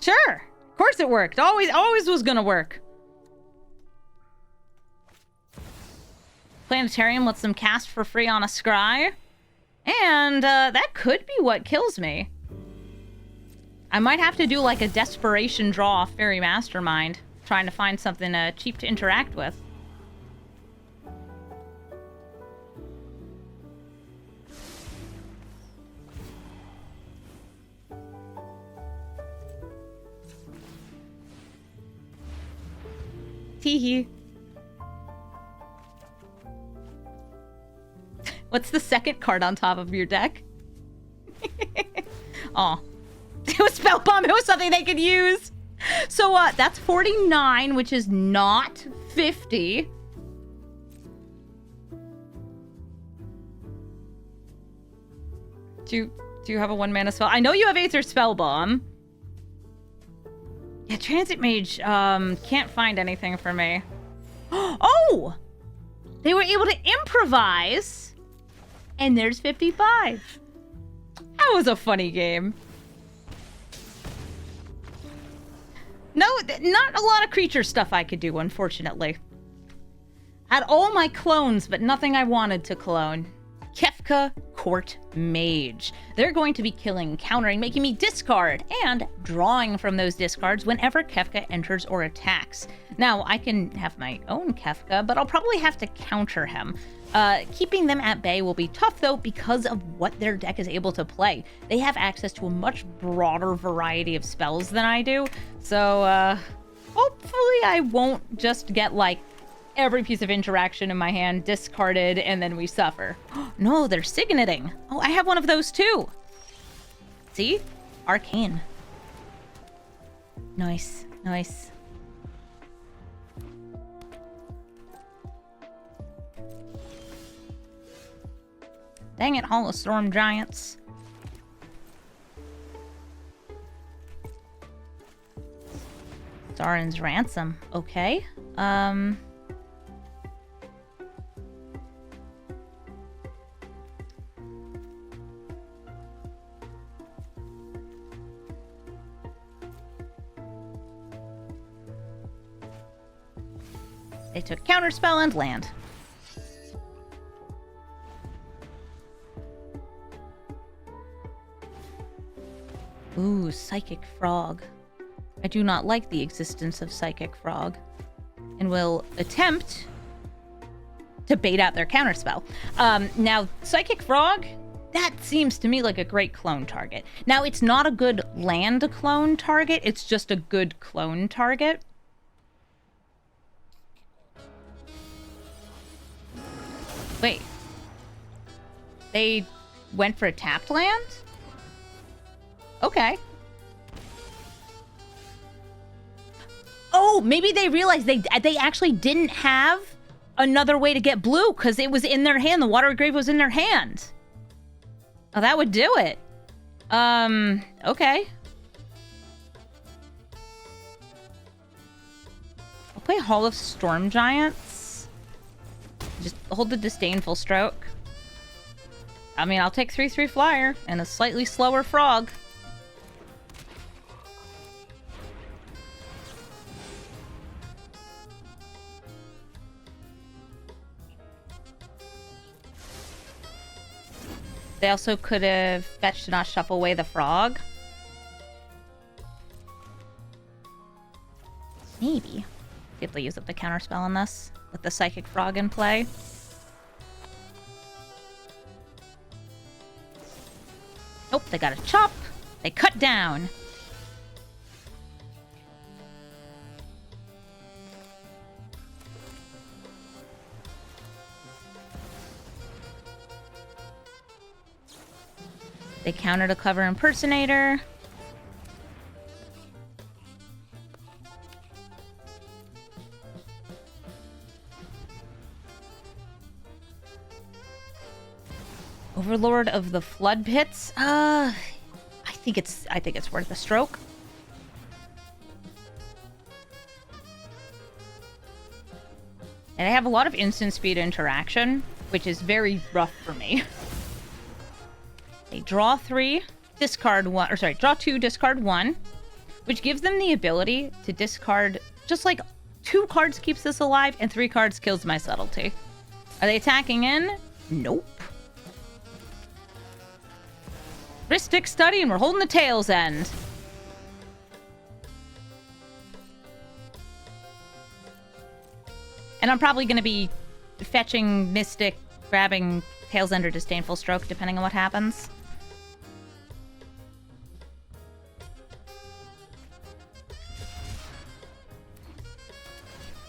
Sure. Of course it worked. Always was gonna work. Planetarium lets them cast for free on a scry. And that could be what kills me. I might have to do like a desperation draw off Fairy Mastermind. Trying to find something cheap to interact with. Teehee. What's the second card on top of your deck? Aw. It was Spell Bomb. It was something they could use. So, that's 49, which is not 50. Do you have a 1-mana spell? I know you have Aether Spell Bomb. Yeah, Transit Mage, can't find anything for me. Oh! They were able to improvise. And there's 55. That was a funny game. No, not a lot of creature stuff I could do, unfortunately. Had all my clones, but nothing I wanted to clone. Kefka Court Mage. They're going to be killing, countering, making me discard, and drawing from those discards whenever Kefka enters or attacks. Now, I can have my own Kefka, but I'll probably have to counter him. Keeping them at bay will be tough, though, because of what their deck is able to play. They have access to a much broader variety of spells than I do, so, hopefully I won't just get, like, every piece of interaction in my hand discarded, and then we suffer. No, they're signating. Oh, I have one of those, too. See? Arcane. Nice, nice. Dang it, Hall of Storm Giants. Zarin's Ransom. Okay. They took Counterspell and land. Ooh, Psychic Frog. I do not like the existence of Psychic Frog, and will attempt to bait out their counterspell. Now, Psychic Frog, that seems to me like a great clone target. Now, it's not a good land clone target, it's just a good clone target. Wait. They went for a tapped land? Okay. Oh, maybe they realized they actually didn't have another way to get blue because it was in their hand. The Watery Grave was in their hand. Oh, that would do it. Okay. I'll play Hall of Storm Giants. Just hold the Disdainful Stroke. I mean, I'll take 3/3 flyer and a slightly slower frog. They also could have fetched to not shuffle away the frog. Maybe. Be able to use up the counterspell on this with the Psychic Frog in play. Nope, they got a chop. They cut down. They countered a Clever Impersonator. Overlord of the Flood Pits. I think it's worth a stroke. And I have a lot of instant speed interaction, which is very rough for me. They draw 3, discard 1, or sorry, draw 2, discard 1, which gives them the ability to discard just like 2 cards keeps this alive and 3 cards kills my subtlety. Are they attacking in? Nope. Ristic Study, and we're holding the tail's end. And I'm probably going to be fetching Mystic, grabbing Tail's End or Disdainful Stroke, depending on what happens.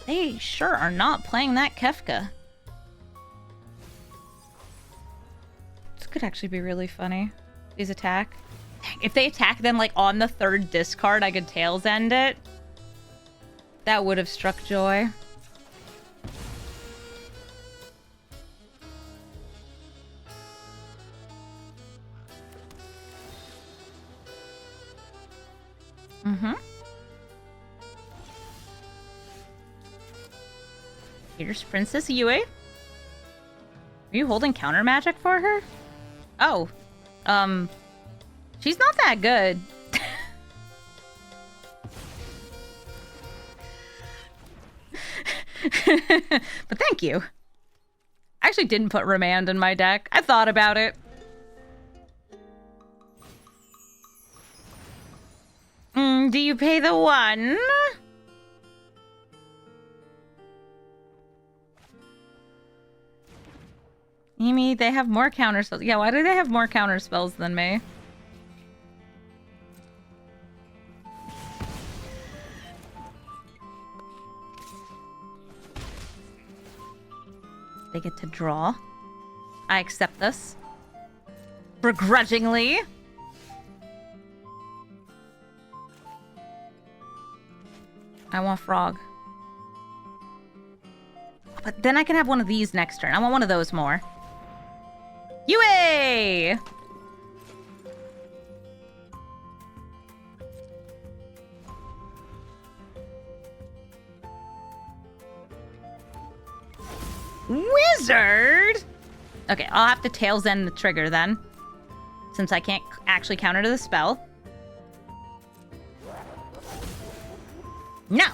They sure are not playing that Kefka. This could actually be really funny. These attack. If they attack then like on the 3rd discard, I could Tail's End it. That would have struck joy. Mm-hmm. Here's Princess Yue. Are you holding counter magic for her? Oh. She's not that good. But thank you. I actually didn't put Remand in my deck. I thought about it. Do you pay the 1? Amy, they have more counter spells. Yeah, why do they have more counter spells than me? They get to draw. I accept this. Begrudgingly. I want frog. But then I can have one of these next turn. I want one of those more. Yue! Wizard? Okay, I'll have to Tail's End the trigger then. Since I can't actually counter to the spell. No!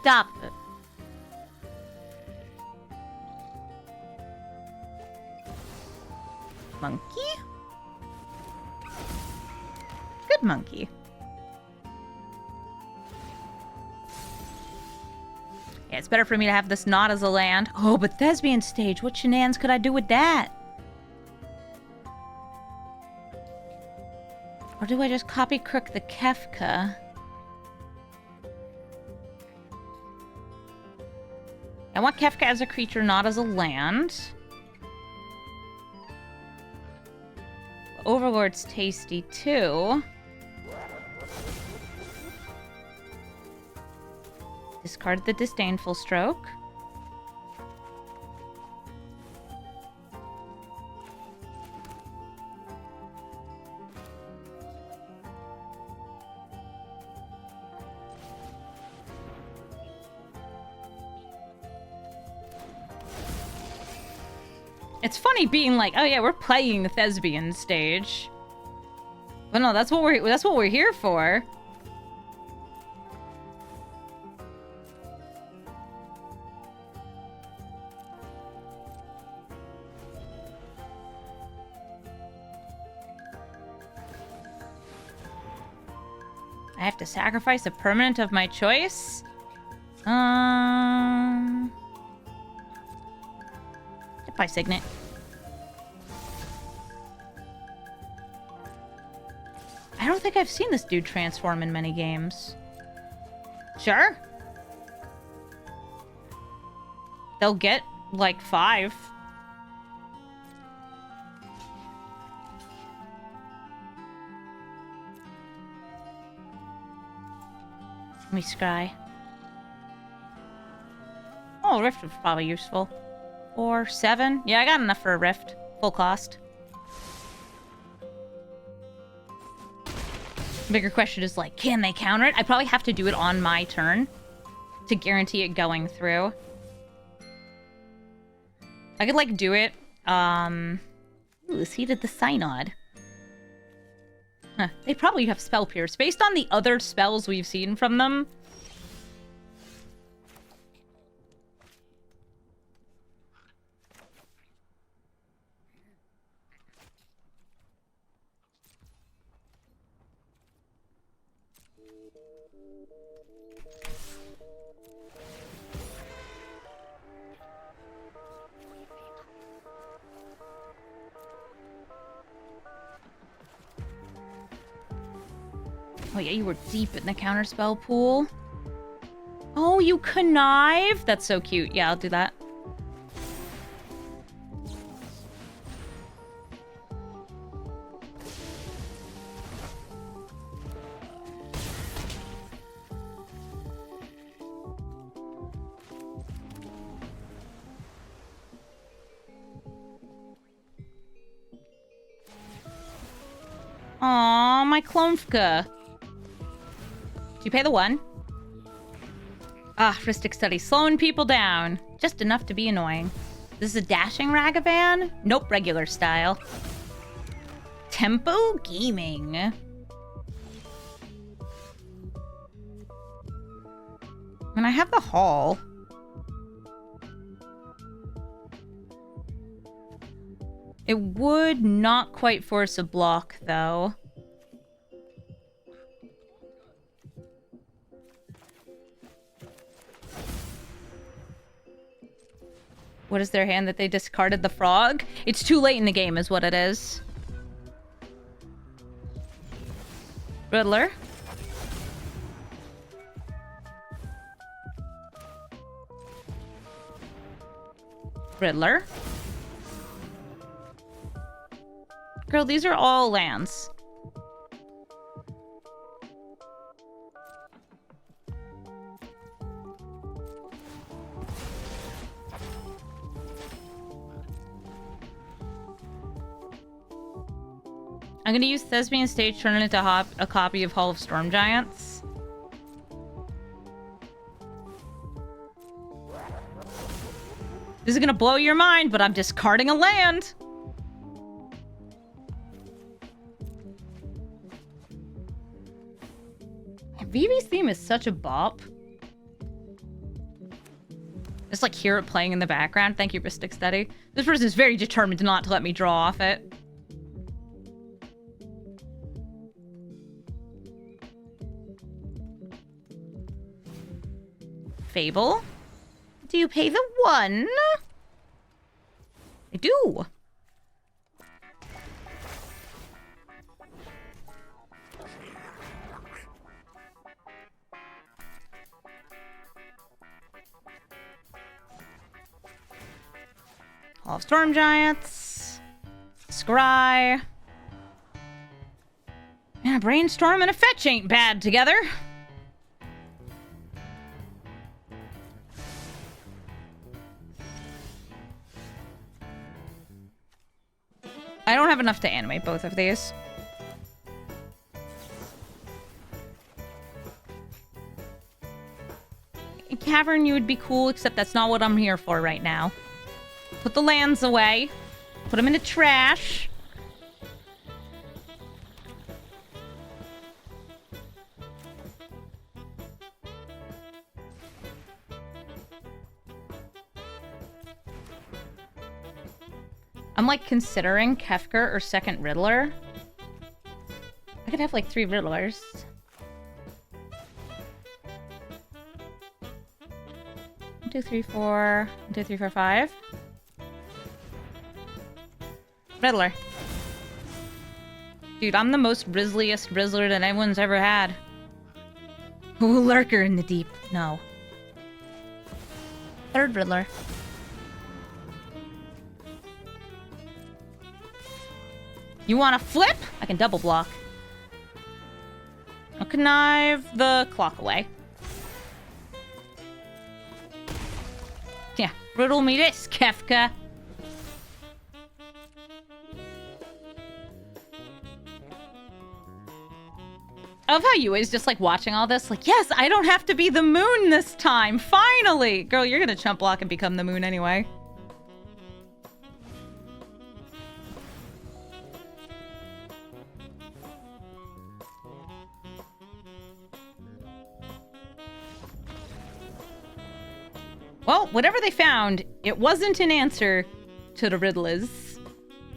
Stop it. Monkey? Good monkey. Yeah, it's better for me to have this not as a land. Oh, but Thespian Stage. What shenanigans could I do with that? Or do I just copy crook the Kefka? I want Kefka as a creature, not as a land. Overlord's tasty too. Discard the Disdainful Stroke. It's funny being like, oh yeah, we're playing the Thespian stage. But no, that's what we're here for. I have to sacrifice a permanent of my choice. By Signet. I don't think I've seen this dude transform in many games. Sure. They'll get, like, 5. Let me scry. Oh, Rift was probably useful. 4, 7. Yeah, I got enough for a Rift. Full cost. Bigger question is like, can they counter it? I probably have to do it on my turn to guarantee it going through. I could like do it. Ooh, Seated the Synod. Huh. They probably have Spell Pierce. Based on the other spells we've seen from them, oh yeah, you were deep in the counterspell pool. Oh, you connive? That's so cute. Yeah, I'll do that. Aw, my Klomfka. Do you pay the 1? Ah, Ristic Study. Slowing people down. Just enough to be annoying. This is a dashing Ragavan? Nope, regular style. Tempo Gaming. And I have the Hall. It would not quite force a block, though. What is their hand that they discarded the frog? It's too late in the game is what it is. Riddler. Riddler. Girl, these are all lands. I'm gonna use Thespian Stage, turn it into a copy of Hall of Storm Giants. This is gonna blow your mind, but I'm discarding a land. Vivi's theme is such a bop. Just like hear it playing in the background. Thank you, Ristic Study. This person is very determined not to let me draw off it. Fable. Do you pay the 1? I do. Hall of Storm Giants. Scry. Yeah, Brainstorm and a Fetch ain't bad together. I don't have enough to animate both of these. Cavern, you would be cool, except that's not what I'm here for right now. Put the lands away. Put them in the trash. I'm like considering Kefka or second Riddler. I could have like 3 Riddlers. 1, 2, 3, 4. 1, 2, 3, 4, 5. Riddler. Dude, I'm the most Rizzliest Rizzler that anyone's ever had. Ooh, Lurker in the deep. No. 3rd Riddler. You want to flip? I can double block. I'll connive the clock away. Yeah, riddle me this, Kefka. I love how you is just like watching all this, like, yes, I don't have to be the moon this time. Finally! Girl, you're gonna chump block and become the moon anyway. Well, whatever they found, it wasn't an answer to the riddles.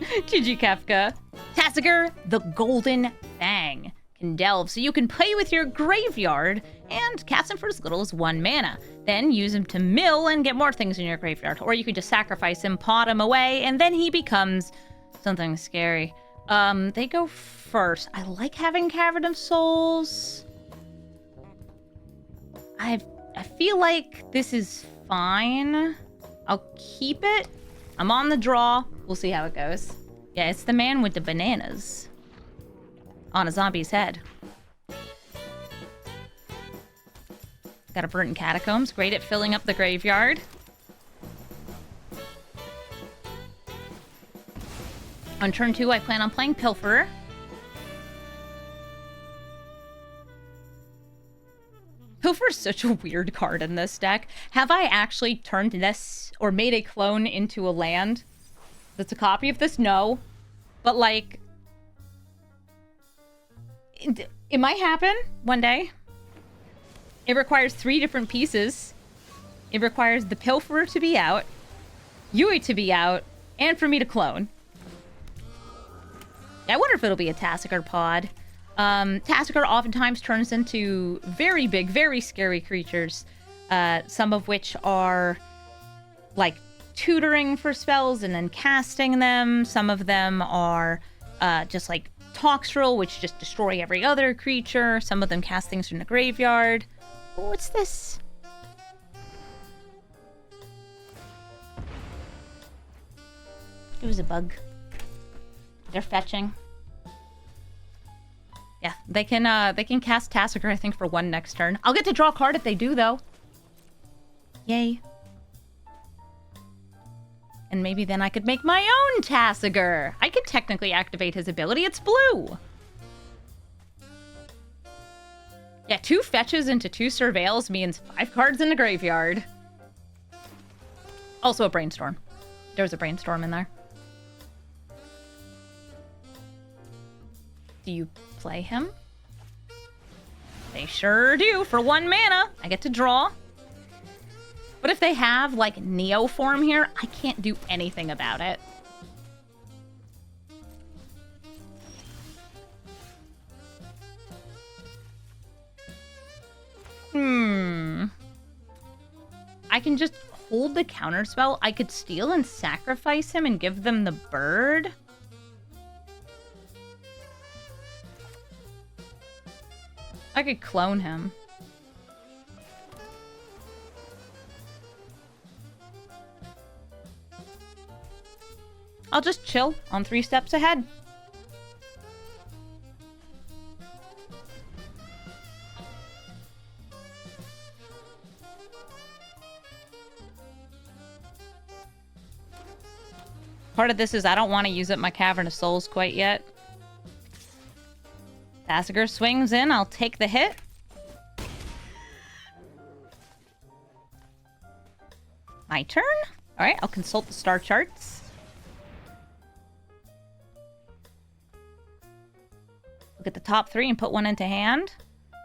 GG Kefka. Tacer, the Golden Fang, can delve so you can play with your graveyard and cast him for as little as 1 mana. Then use him to mill and get more things in your graveyard. Or you could just sacrifice him, pot him away, and then he becomes something scary. They go first. I like having Cavern of Souls. I feel like this is fine. I'll keep it. I'm on the draw. We'll see how it goes. Yeah, it's the man with the bananas on a zombie's head. Got a Burnt Catacombs. Great at filling up the graveyard. On turn 2, I plan on playing Pilferer. Pilferer is such a weird card in this deck. Have I actually turned this or made a clone into a land that's a copy of this? No. But, like, it might happen one day. It requires 3 different pieces. It requires the Pilferer to be out, Yui to be out, and for me to clone. I wonder if it'll be a Tacer pod. Tacer oftentimes turns into very big, very scary creatures. Some of which are like tutoring for spells and then casting them. Some of them are just like Toxtril, which just destroy every other creature. Some of them cast things from the graveyard. Oh, what's this? It was a bug. They're fetching. Yeah, they can cast Tacer, I think, for 1 next turn. I'll get to draw a card if they do, though. Yay. And maybe then I could make my own Tacer. I could technically activate his ability. It's blue. Yeah, 2 fetches into 2 surveils means 5 cards in the graveyard. Also a Brainstorm. There was a Brainstorm in there. Do you play him? They sure do. For 1 mana, I get to draw. But if they have, like, Neo form here, I can't do anything about it. I can just hold the counterspell. I could steal and sacrifice him and give them the bird. I could clone him. I'll just chill on 3 steps ahead. Part of this is I don't want to use up my Cavern of Souls quite yet. Tacer swings in. I'll take the hit. My turn. All right, I'll consult the star charts. Look at the top 3 and put 1 into hand.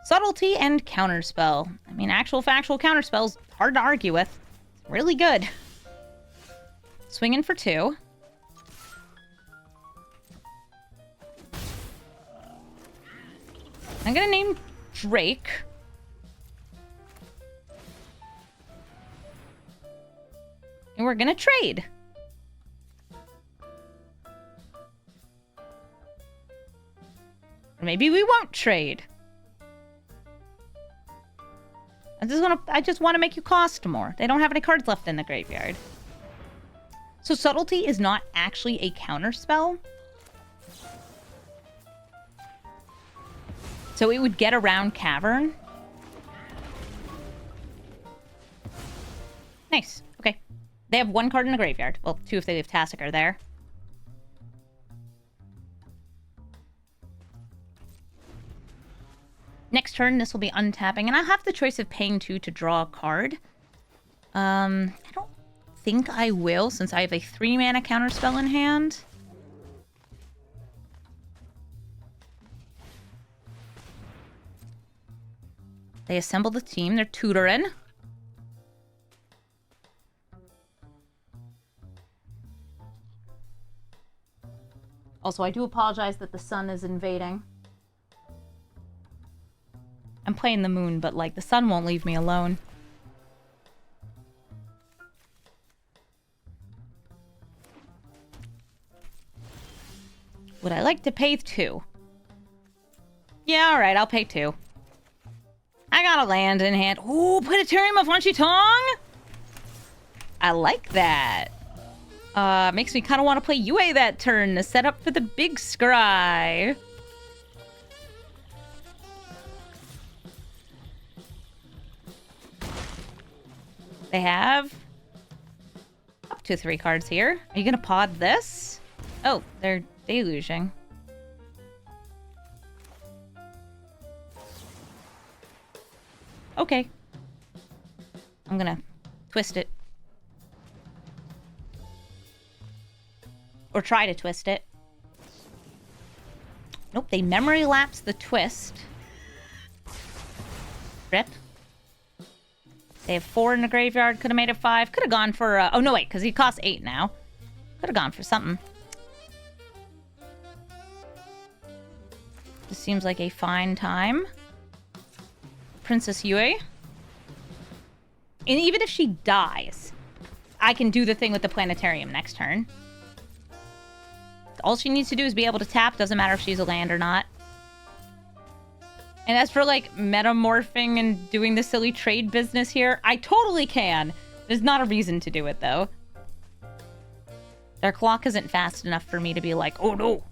Subtlety and Counterspell. I mean, actual factual Counterspell's hard to argue with. It's really good. Swinging for 2. I'm gonna name Drake. And we're gonna trade. Or maybe we won't trade. I just wanna make you cost more. They don't have any cards left in the graveyard. So Subtlety is not actually a counterspell. So it would get around Cavern. Nice. Okay. They have 1 card in the graveyard. Well, 2 if they leave Tacer there. Next turn, this will be untapping. And I have the choice of paying 2 to draw a card. I don't think I will, since I have a 3-mana counterspell in hand. They assemble the team. They're tutoring. Also, I do apologize that the sun is invading. I'm playing the moon, but, like, the sun won't leave me alone. Would I like to pay 2? Yeah, alright, I'll pay 2. I got a land in hand. Ooh, Planetarium of Wanchitong! I like that. Makes me kind of want to play Yue that turn to set up for the big scry. They have up to 3 cards here. Are you going to pod this? Oh, they're deluging. Okay. I'm gonna twist it. Or try to twist it. Nope, they memory lapse the twist. Rip. They have 4 in the graveyard. Could have made it 5. Could have gone for... oh, no, wait, because he costs 8 now. Could have gone for something. This seems like a fine time. Princess Yue. And even if she dies, I can do the thing with the planetarium next turn. All she needs to do is be able to tap. Doesn't matter if she's a land or not. And as for, like, metamorphing and doing the silly trade business here, I totally can. There's not a reason to do it, though. Their clock isn't fast enough for me to be like, oh, no.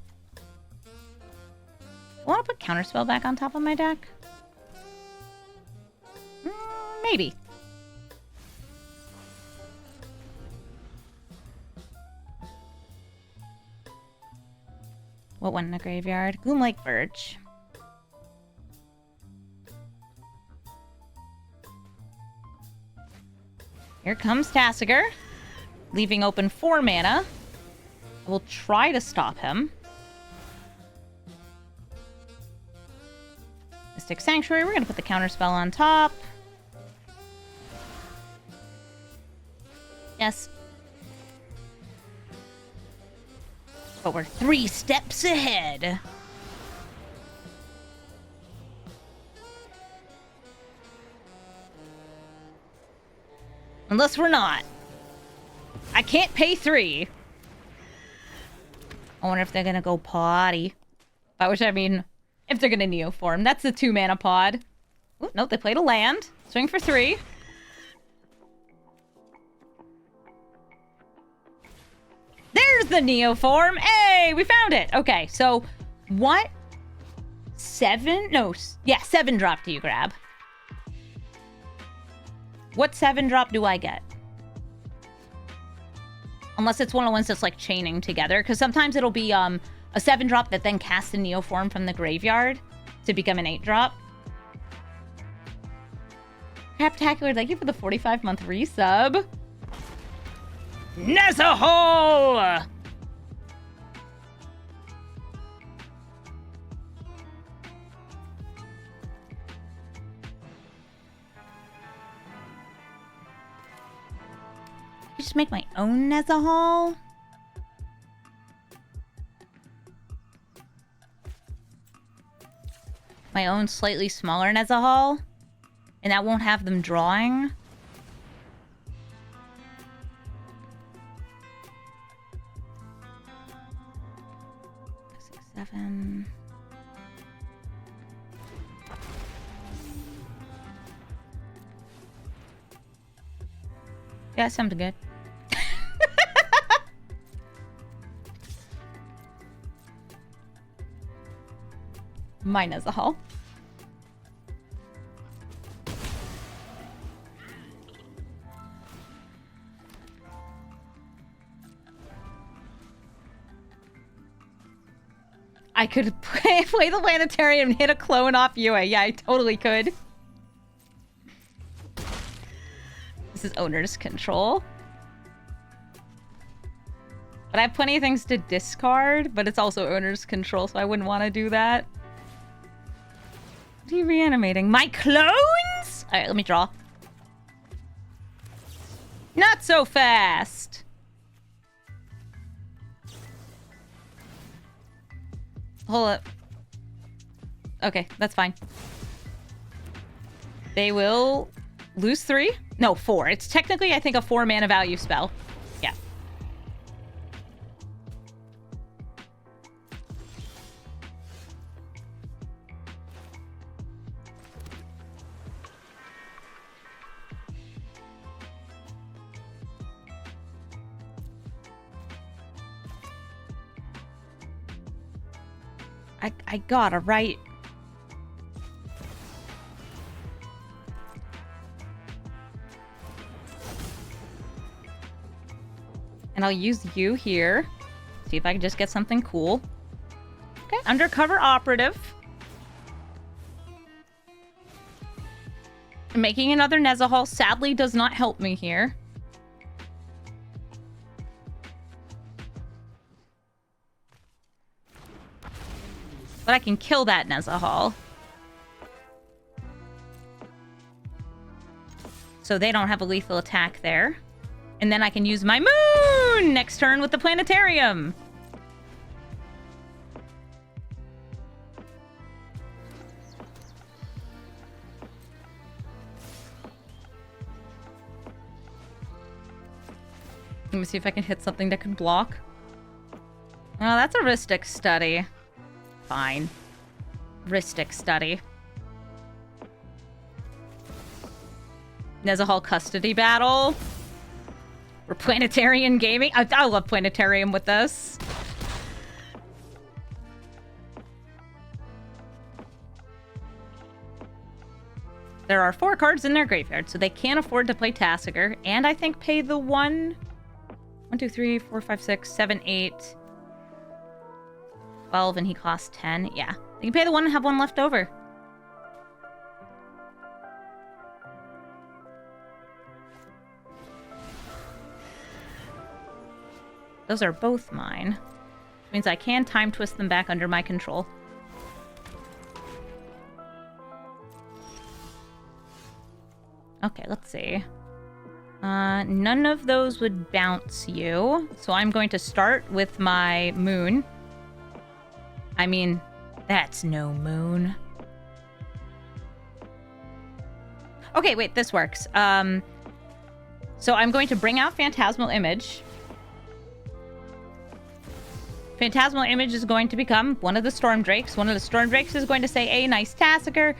I want to put Counterspell back on top of my deck. Maybe. What went in the graveyard? Gloomlike Verge. Here comes Tacer, leaving open 4 mana. I will try to stop him. Mystic Sanctuary. We're going to put the counterspell on top. Yes. But we're 3 steps ahead. Unless we're not. I can't pay 3. I wonder if they're gonna go potty. By which I mean, if they're gonna Neoform. That's the 2 mana pod. Ooh, nope, they played a land. Swing for 3. There's the Neoform. Hey, we found it. Okay, so what? 7? No, yeah, 7 drop do you grab? What 7 drop do I get? Unless it's one of the ones that's like chaining together, because sometimes it'll be a 7 drop that then casts a Neoform from the graveyard to become an 8 drop. Craptacular, thank you for the 45-month resub. Nezahol! Just make my own Nezahol? My own slightly smaller Nezahol? And that won't have them drawing? 6, 7... Yeah, something good. Mine as a whole. I could play the planetarium and hit a clone off Yue. Yeah, I totally could. This is owner's control. But I have plenty of things to discard, but it's also owner's control, so I wouldn't want to do that. What are you reanimating? My clones? Alright, let me draw. Not so fast! Hold up. Okay, that's fine. They will lose 3? No, 4. It's technically, I think, a 4 mana value spell. Yeah. I gotta, right? And I'll use you here. See if I can just get something cool. Okay, undercover operative. Making another Nezahol sadly does not help me here. But I can kill that Nezahol. So they don't have a lethal attack there. And then I can use my moon next turn with the planetarium. Let me see if I can hit something that can block. Oh, that's a Rhystic Study. Fine. Rhystic Study. Nezahol Custody Battle. We're Planetarian Gaming. I love Planetarium with this. There are 4 cards in their graveyard, so they can't afford to play Tacer, and I think pay the 1, 2, 3, 4, 5, 6, 7, 8, 12, and he costs 10. Yeah. They can pay the 1 and have 1 left over. Those are both mine. Which means I can time twist them back under my control. Okay, let's see. None of those would bounce you. So I'm going to start with my moon. I mean, that's no moon. Okay, wait, this works. So I'm going to bring out Phantasmal Image. Phantasmal Image is going to become one of the Storm Drakes. One of the Storm Drakes is going to say, "Hey, nice Tacer.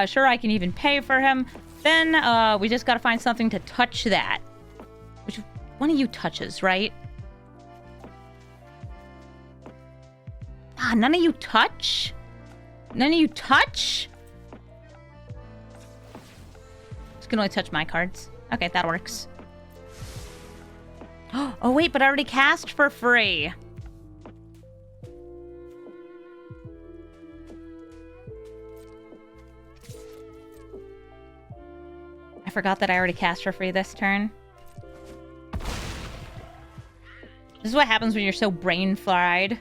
Sure, I can even pay for him." Then we just gotta find something to touch that. Which one of you touches, right? Ah, none of you touch? None of you touch? Just can only touch my cards. Okay, that works. Oh, wait, but I already cast for free. I forgot that I already cast for free this turn. This is what happens when you're so brain fried.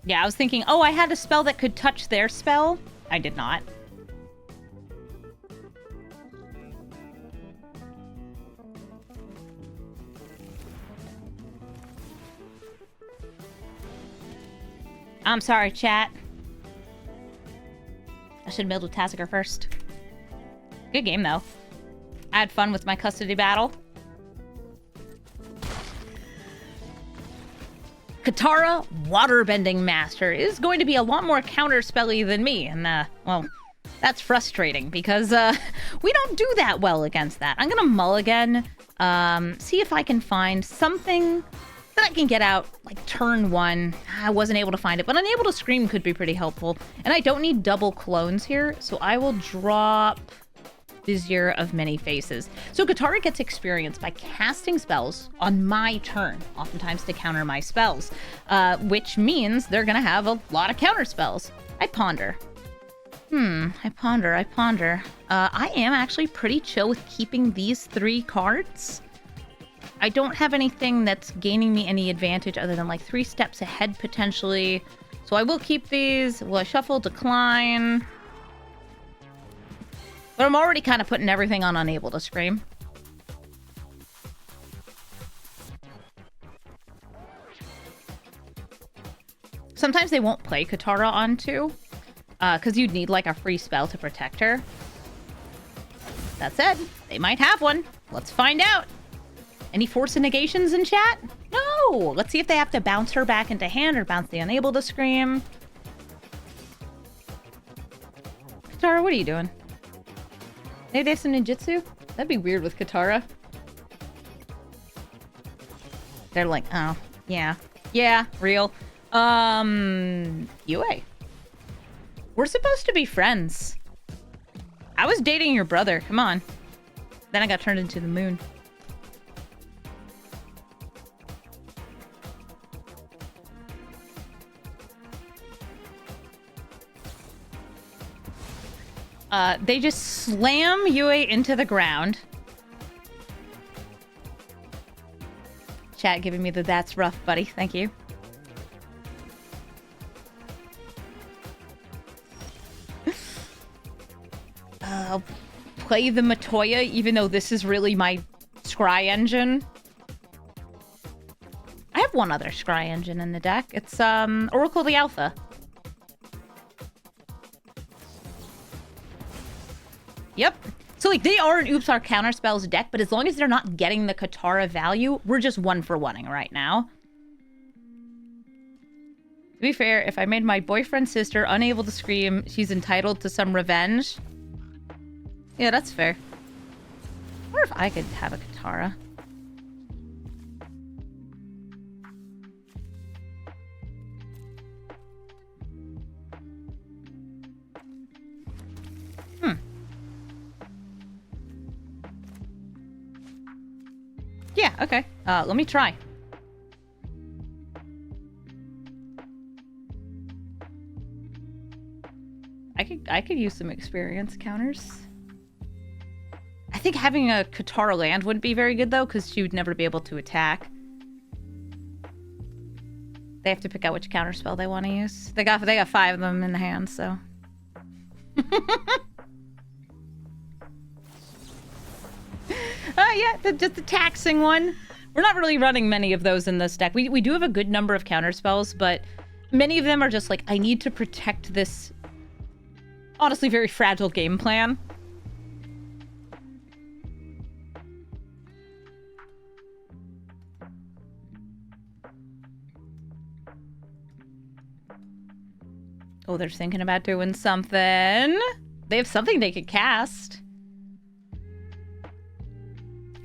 Yeah, I was thinking, oh, I had a spell that could touch their spell. I did not. I'm sorry, chat. I should have milled with Tacer first. Good game, though. I had fun with my custody battle. Katara, Waterbending Master, is going to be a lot more counterspelly than me, and, well, that's frustrating, because, we don't do that well against that. I'm gonna mulligan, see if I can find something that I can get out, like, turn 1. I wasn't able to find it, but Unable to Scream could be pretty helpful. And I don't need double clones here, so I will drop Vizier of Many Faces. So Katara gets experience by casting spells on my turn, oftentimes to counter my spells, which means they're gonna have a lot of counter spells. I ponder. I ponder. I am actually pretty chill with keeping these 3 cards. I don't have anything that's gaining me any advantage other than like 3 steps ahead potentially. So I will keep these. Will I shuffle, decline? But I'm already kind of putting everything on Unable to Scream. Sometimes they won't play Katara on 2, because you'd need like a free spell to protect her. That said, they might have one. Let's find out. Any Force of Negations in chat? No! Let's see if they have to bounce her back into hand or bounce the Unable to Scream. Katara, what are you doing? Maybe they have some ninjutsu? That'd be weird with Katara. They're like, oh, yeah. Yeah, real. UA. We're supposed to be friends. I was dating your brother, come on. Then I got turned into the moon. They just slam UA into the ground. Chat giving me the that's rough, buddy. Thank you. I'll play the Matoya, even though this is really my scry engine. I have one other scry engine in the deck. It's Oracle the Alpha. Yep. So, like, they are an Oops Our Counterspells deck, but as long as they're not getting the Katara value, we're just 1-for-1ing right now. To be fair, if I made my boyfriend's sister Unable to Scream, she's entitled to some revenge. Yeah, that's fair. I wonder if I could have a Katara. Yeah, okay. Let me try. I could use some experience counters. I think having a Katara land wouldn't be very good though, because she would never be able to attack. They have to pick out which counterspell they want to use. They got 5 of them in the hand, so. Yeah, just the taxing one. We're not really running many of those in this deck. We do have a good number of counterspells, but many of them are just like, I need to protect this Honestly, very fragile game plan. Oh, they're thinking about doing something. They have something they could cast.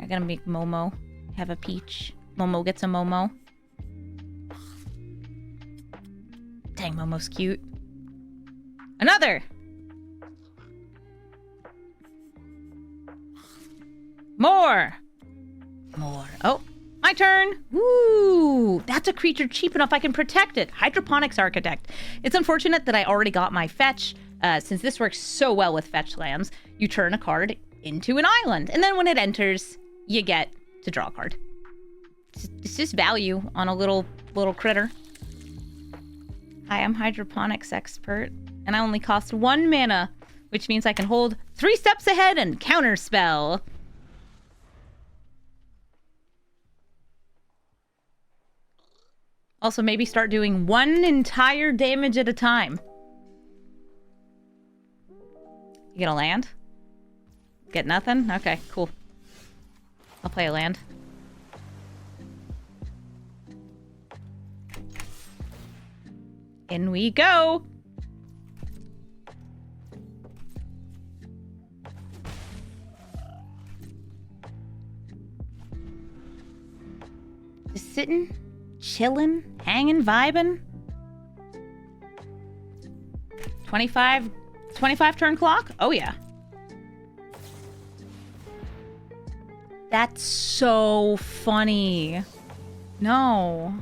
I'm gonna make Momo have a peach. Momo gets a Momo. Dang, Momo's cute. Another! More! More. Oh, my turn! Woo! That's a creature cheap enough I can protect it. Hydroponics Architect. It's unfortunate that I already got my fetch. Since this works so well with fetch lands, you turn a card into an island. And then when it enters, you get to draw a card. It's just value on a little critter. Hi, I'm Hydroponics Expert. And I only cost 1 mana, which means I can hold 3 steps ahead and counterspell. Also, maybe start doing 1 entire damage at a time. You get a land? Get nothing? Okay, cool. I'll play a land. In we go! Just sitting, chilling, hanging, vibing. 25 turn clock? Oh yeah. That's so funny. No.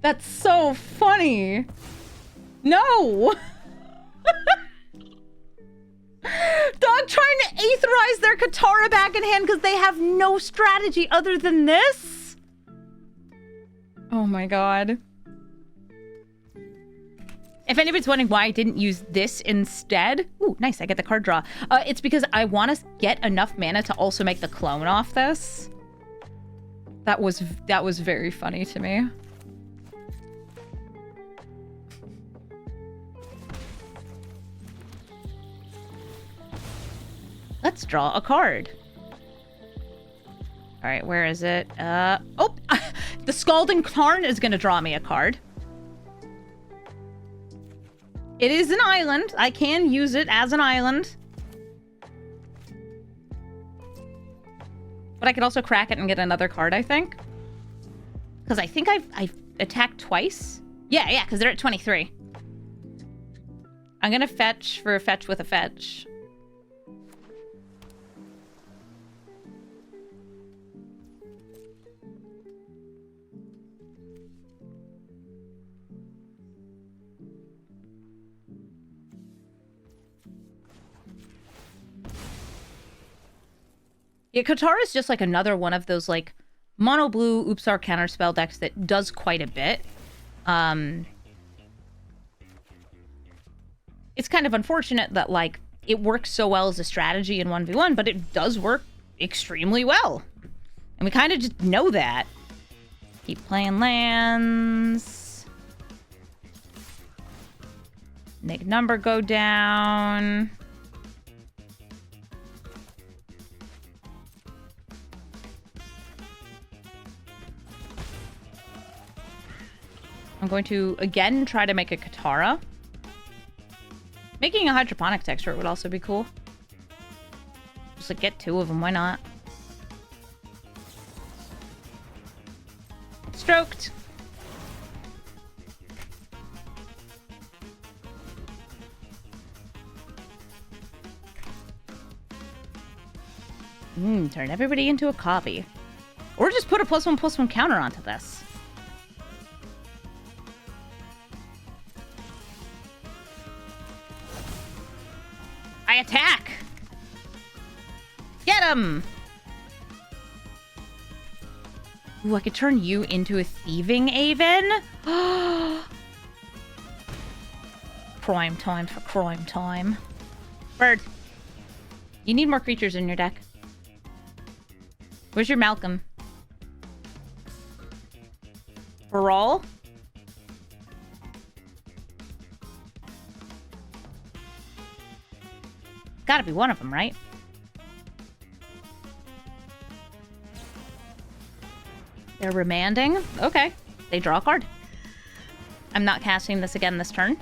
That's so funny. No. Dog trying to aetherize their Katara back in hand because they have no strategy other than this? Oh my god. If anybody's wondering why I didn't use this instead... Ooh, nice, I get the card draw. It's because I want to get enough mana to also make the clone off this. That was very funny to me. Let's draw a card. All right, where is it? Oh, the Scalding Tarn is going to draw me a card. It is an island. I can use it as an island. But I could also crack it and get another card, I think. Because I think I've attacked twice. Yeah, because they're at 23. I'm going to fetch for a fetch with a fetch. Yeah, Katara is just like another one of those like mono blue Oopsar counterspell decks that does quite a bit. It's kind of unfortunate that like it works so well as a strategy in 1v1, but it does work extremely well. And we kind of just know that. Keep playing lands. Make number go down. I'm going to, again, try to make a Katara. Making a hydroponic texture would also be cool. Just, like, get 2 of them. Why not? Stroked. Turn everybody into a copy. Or just put a +1/+1 counter onto this. I attack! Get him! Ooh, I could turn you into a thieving Aven? Crime time for crime time. Bird. You need more creatures in your deck. Where's your Malcolm? Brawl? gotta be one of them, right? They're remanding. Okay. They draw a card. I'm not casting this again this turn.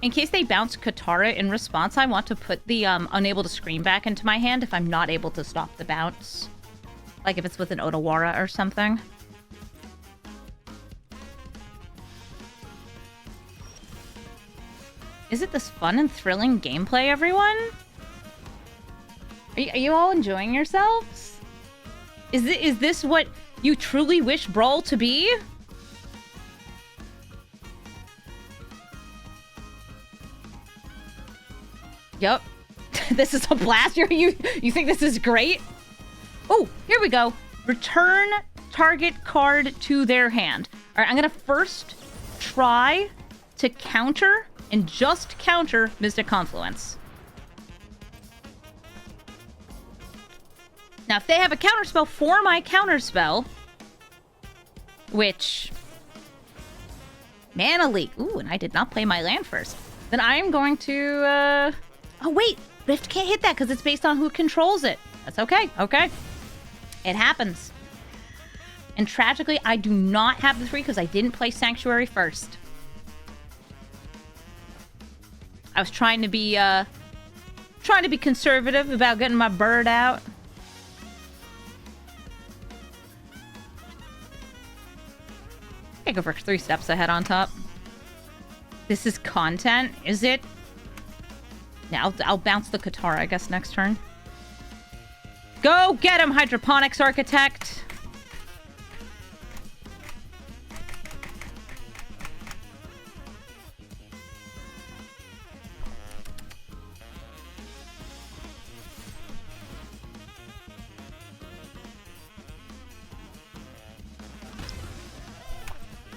In case they bounce Katara in response, I want to put the unable to scream back into my hand if I'm not able to stop the bounce. Like if it's with an Otawara or something. Is it this fun and thrilling gameplay, everyone? Are you all enjoying yourselves? Is this what you truly wish Brawl to be? Yep. This is a blast. You think this is great? Oh, here we go. Return target card to their hand. All right, I'm going to first try to counter and just counter Mystic Confluence. Now, if they have a counterspell for my counterspell, which... Mana Leak. Ooh, and I did not play my land first. Then I'm going to, Oh, wait. Rift can't hit that because it's based on who controls it. That's okay. Okay. It happens. And tragically, I do not have the 3 because I didn't play Sanctuary first. I was trying to be conservative about getting my bird out. I go for 3 steps ahead on top. This is content, is it? Yeah, I'll bounce the Katara, I guess, next turn. Go get him, Hydroponics Architect!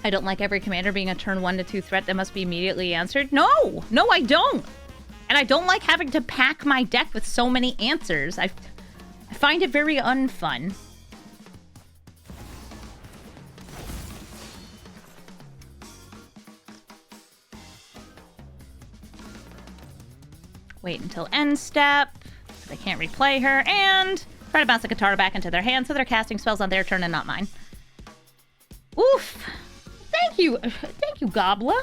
I don't like every commander being a turn 1 to 2 threat that must be immediately answered. No! No, I don't! And I don't like having to pack my deck with so many answers. I find it very unfun. Wait until end step. So they can't replay her. And try to bounce the Katara back into their hand so they're casting spells on their turn and not mine. Oof! Thank you, Gobbler.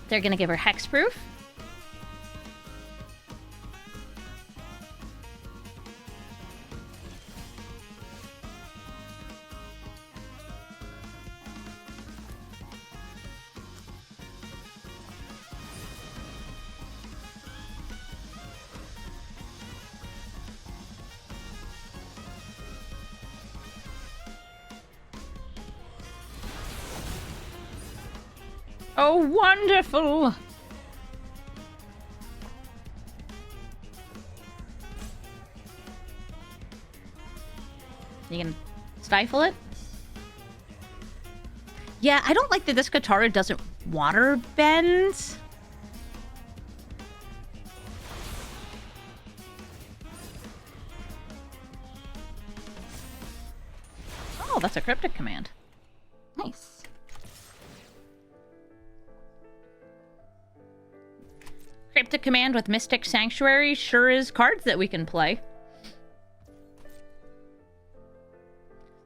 They're gonna give her Hexproof. Oh, wonderful! You can stifle it? Yeah, I don't like that this Katara doesn't water bend. Oh, that's a cryptic command. Nice. Cryptic command with Mystic Sanctuary sure is cards that we can play.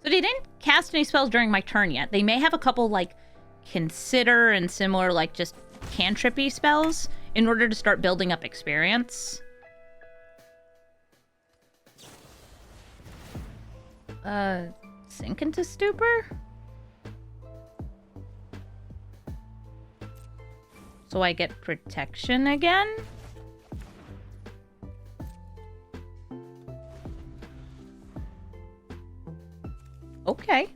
So they didn't cast any spells during my turn yet. They may have a couple, like, Consider and similar, like, just cantrippy spells in order to start building up experience. Sink into Stupor? So I get protection again? Okay.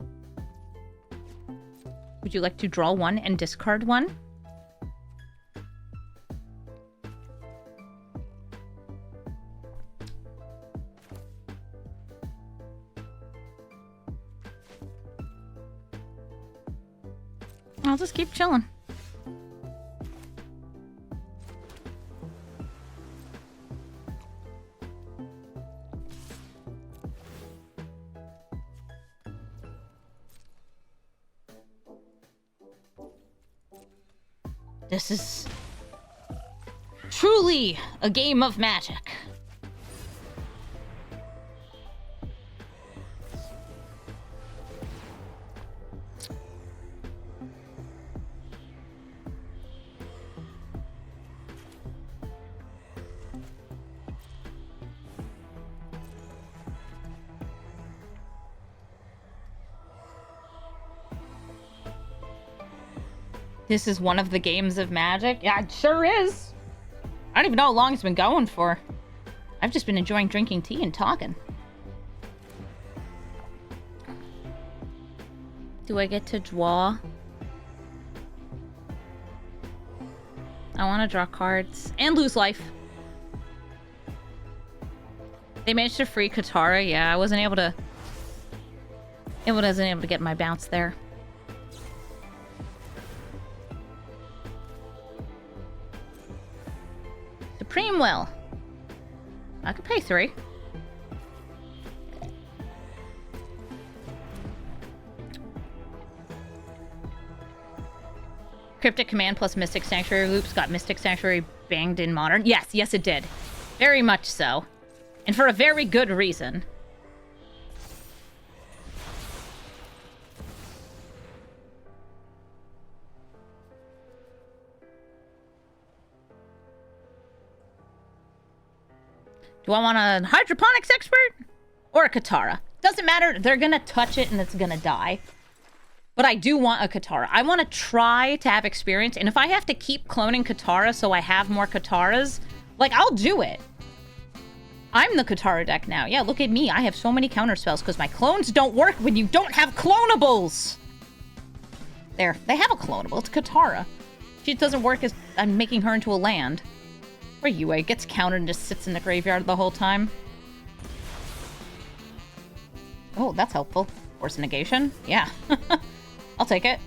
Would you like to draw 1 and discard 1? I'll just keep chilling. This is truly a game of magic. This is one of the games of magic? Yeah, it sure is. I don't even know how long it's been going for. I've just been enjoying drinking tea and talking. Do I get to draw? I want to draw cards. And lose life. They managed to free Katara. Yeah, I wasn't able to... It wasn't able to get my bounce there. Supreme Will. I could pay 3. Cryptic Command plus Mystic Sanctuary loops got Mystic Sanctuary banged in Modern. Yes, yes it did. Very much so. And for a very good reason. Do I want a hydroponics expert or a Katara? Doesn't matter. They're going to touch it and it's going to die. But I do want a Katara. I want to try to have experience. And if I have to keep cloning Katara so I have more Kataras, like, I'll do it. I'm the Katara deck now. Yeah, look at me. I have so many counter spells because my clones don't work when you don't have clonables. There. They have a clonable. It's Katara. She doesn't work as I'm making her into a land. Where Yue gets countered and just sits in the graveyard the whole time. Oh, that's helpful. Force negation? Yeah. I'll take it.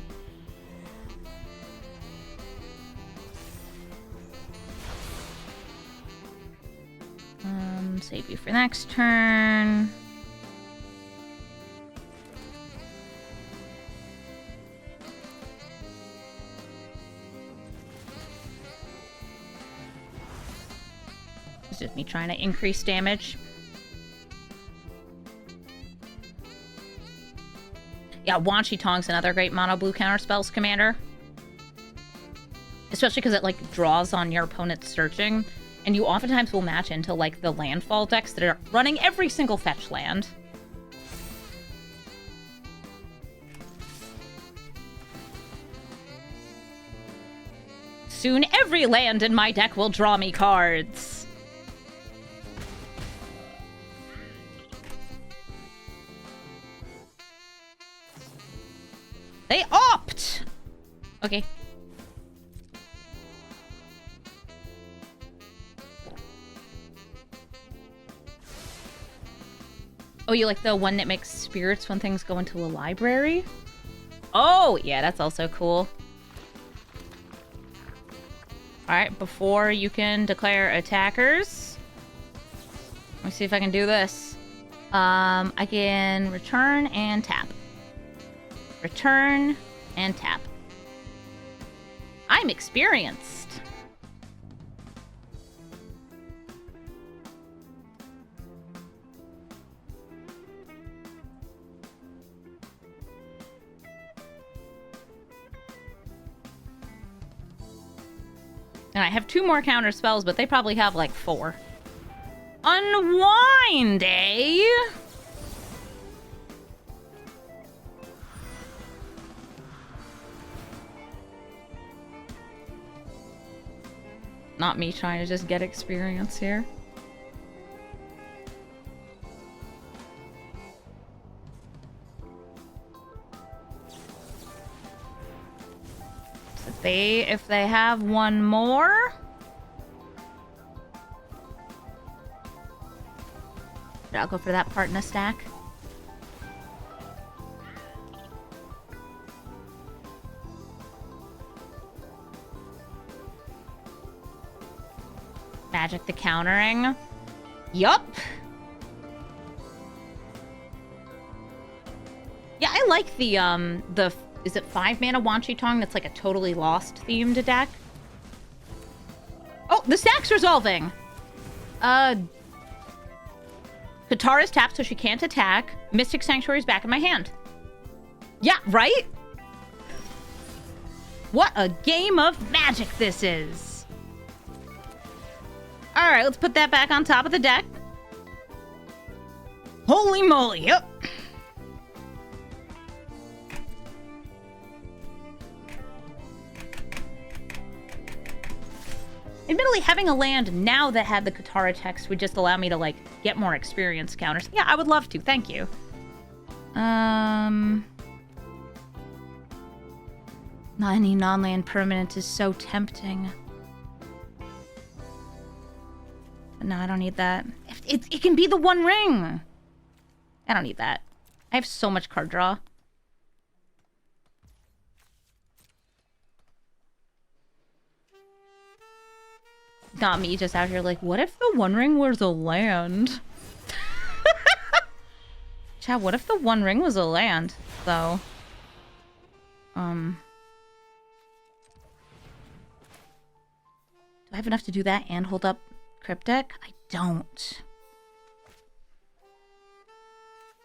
Save you for next turn. It's just me trying to increase damage. Yeah, Wanshi Tong's another great mono blue counter spells commander. Especially because it, like, draws on your opponent's searching. And you oftentimes will match into, like, the landfall decks that are running every single fetch land. Soon every land in my deck will draw me cards. They opt! Okay. Oh, you like the one that makes spirits when things go into a library? Oh, yeah, that's also cool. Alright, before you can declare attackers. Let me see if I can do this. I can return and tap. Return and tap. I'm experienced. And I have 2 more counter spells, but they probably have like 4. Unwind, eh? Not me trying to just get experience here. So if they have one more. I'll go for that part in a stack. Magic the countering. Yup. Yeah, I like the is it 5 mana Wanshi Tong that's like a totally lost themed deck? Oh, the stack's resolving. Katara's tapped, so she can't attack. Mystic Sanctuary's back in my hand. Yeah, right? What a game of magic this is. All right, let's put that back on top of the deck. Holy moly, yep. Admittedly, having a land now that had the Katara text would just allow me to, like, get more experience counters. Yeah, I would love to. Thank you. Not any non-land permanent is so tempting. But no, I don't need that. It can be the One Ring. I don't need that. I have so much card draw. Not me just out here like, what if the One Ring was a land? Chad, what if the One Ring was a land, though? Do I have enough to do that and hold up Cryptic? I don't.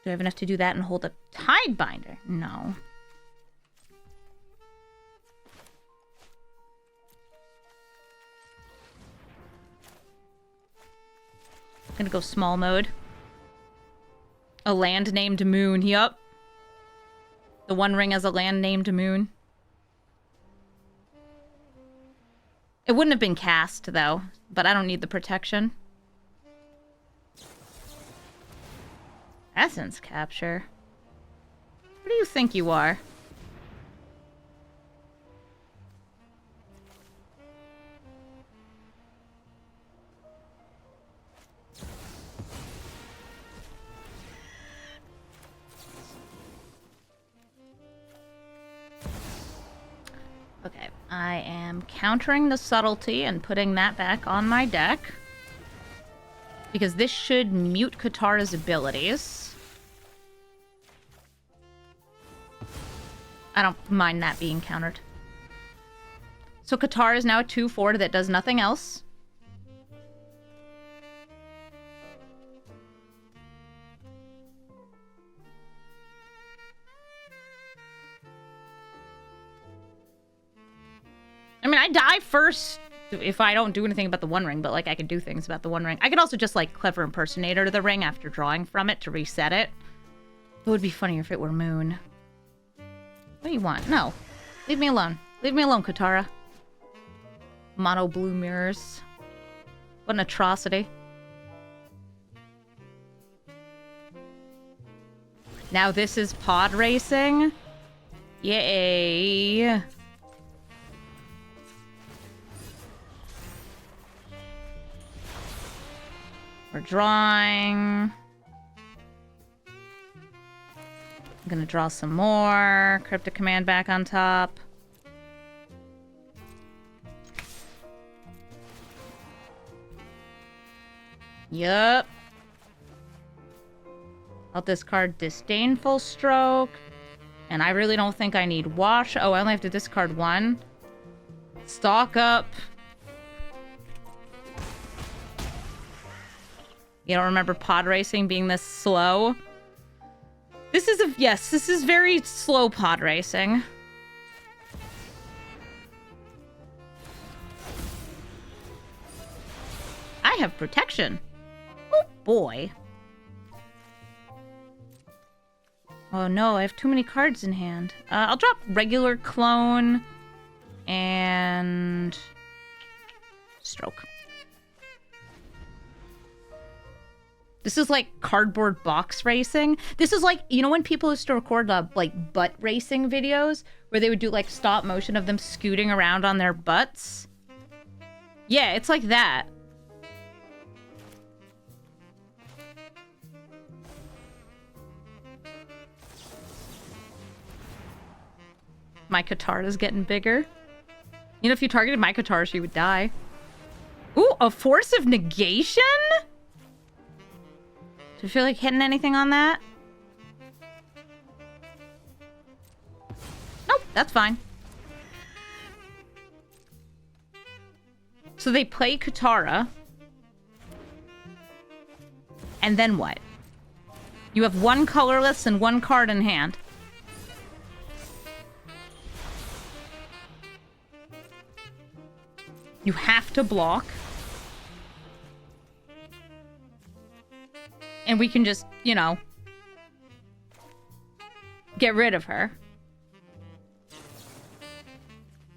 Do I have enough to do that and hold up Tidebinder? No. I'm gonna go small mode. A land named Moon. Yup. The One Ring as a land named Moon. It wouldn't have been cast, though. But I don't need the protection. Essence capture. What do you think you are? Okay, I am countering the subtlety and putting that back on my deck. Because this should mute Katara's abilities. I don't mind that being countered. So Katara is now a 2/4 that does nothing else. I mean, I die first if I don't do anything about the One Ring, but, like, I could do things about the One Ring. I could also just, like, Clever Impersonator the ring after drawing from it to reset it. It would be funnier if it were Moon. What do you want? No. Leave me alone. Leave me alone, Katara. Mono blue mirrors. What an atrocity. Now this is pod racing. Yay. We're drawing. I'm gonna draw some more. Cryptic Command back on top. Yup. I'll discard Disdainful Stroke. And I really don't think I need Wash. Oh, I only have to discard one. Stock up. You don't remember pod racing being this slow? This is yes, this is very slow pod racing. I have protection. Oh boy. Oh no, I have too many cards in hand. I'll drop regular clone and stroke. This is like cardboard box racing. This is like, you know when people used to record like butt racing videos where they would do like stop motion of them scooting around on their butts? Yeah, it's like that. My Katara's getting bigger. You know, if you targeted my Katara, she would die. Ooh, a Force of Negation? Do you feel like hitting anything on that? Nope, that's fine. So they play Katara. And then what? You have one colorless and one card in hand. You have to block. And we can just, you know, get rid of her.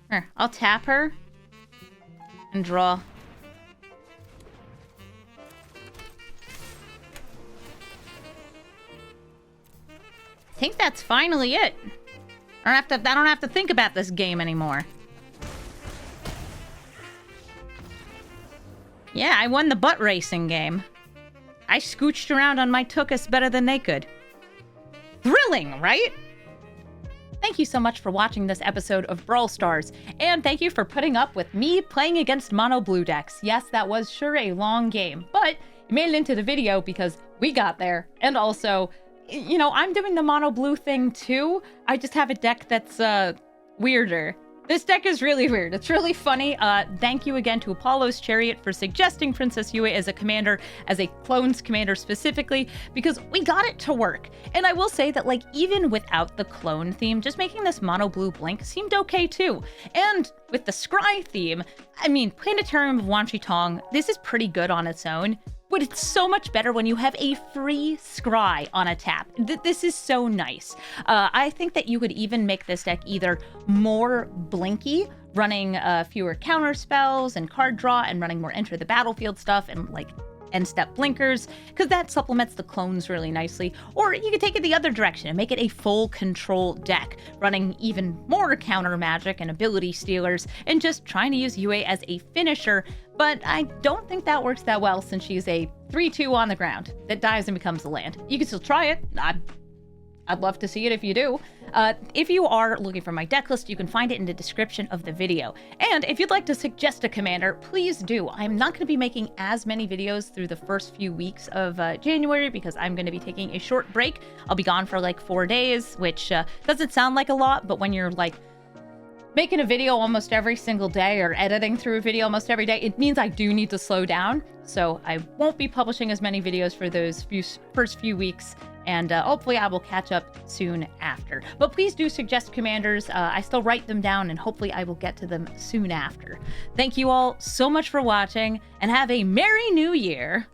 Here, I'll tap her and draw. I think that's finally it. I don't have to think about this game anymore. Yeah, I won the butt racing game. I scooched around on my Tookus better than they could. Thrilling, right? Thank you so much for watching this episode of Brawl Stars, and thank you for putting up with me playing against mono blue decks. Yes, that was sure a long game, but you made it into the video because we got there, and also, you know, I'm doing the mono blue thing too. I just have a deck that's weirder. This deck is really weird. It's really funny. Thank you again to Apollo's Chariot for suggesting Princess Yue as a commander, as a clones commander specifically, because we got it to work. And I will say that, like, even without the clone theme, just making this mono blue blink seemed okay too. And with the scry theme, I mean, Planetarium of Wan Shi Tong, this is pretty good on its own. But it's so much better when you have a free scry on a tap. This is so nice. I think that you could even make this deck either more blinky, running fewer counter spells and card draw, and running more enter the battlefield stuff and like end step blinkers, because that supplements the clones really nicely. Or you could take it the other direction and make it a full control deck, running even more counter magic and ability stealers, and just trying to use Yue as a finisher. But I don't think that works that well since she's a 3/2 on the ground that dies and becomes a land. You can still try it. I'd love to see it if you do. If you are looking for my deck list, you can find it in the description of the video. And if you'd like to suggest a commander, please do. I'm not going to be making as many videos through the first few weeks of January because I'm going to be taking a short break. I'll be gone for like 4 days, which doesn't sound like a lot, but when you're like making a video almost every single day or editing through a video almost every day, it means I do need to slow down. So I won't be publishing as many videos for those first few weeks, and hopefully I will catch up soon after. But please do suggest commanders. I still write them down, and hopefully I will get to them soon after. Thank you all so much for watching, and have a Merry New Year!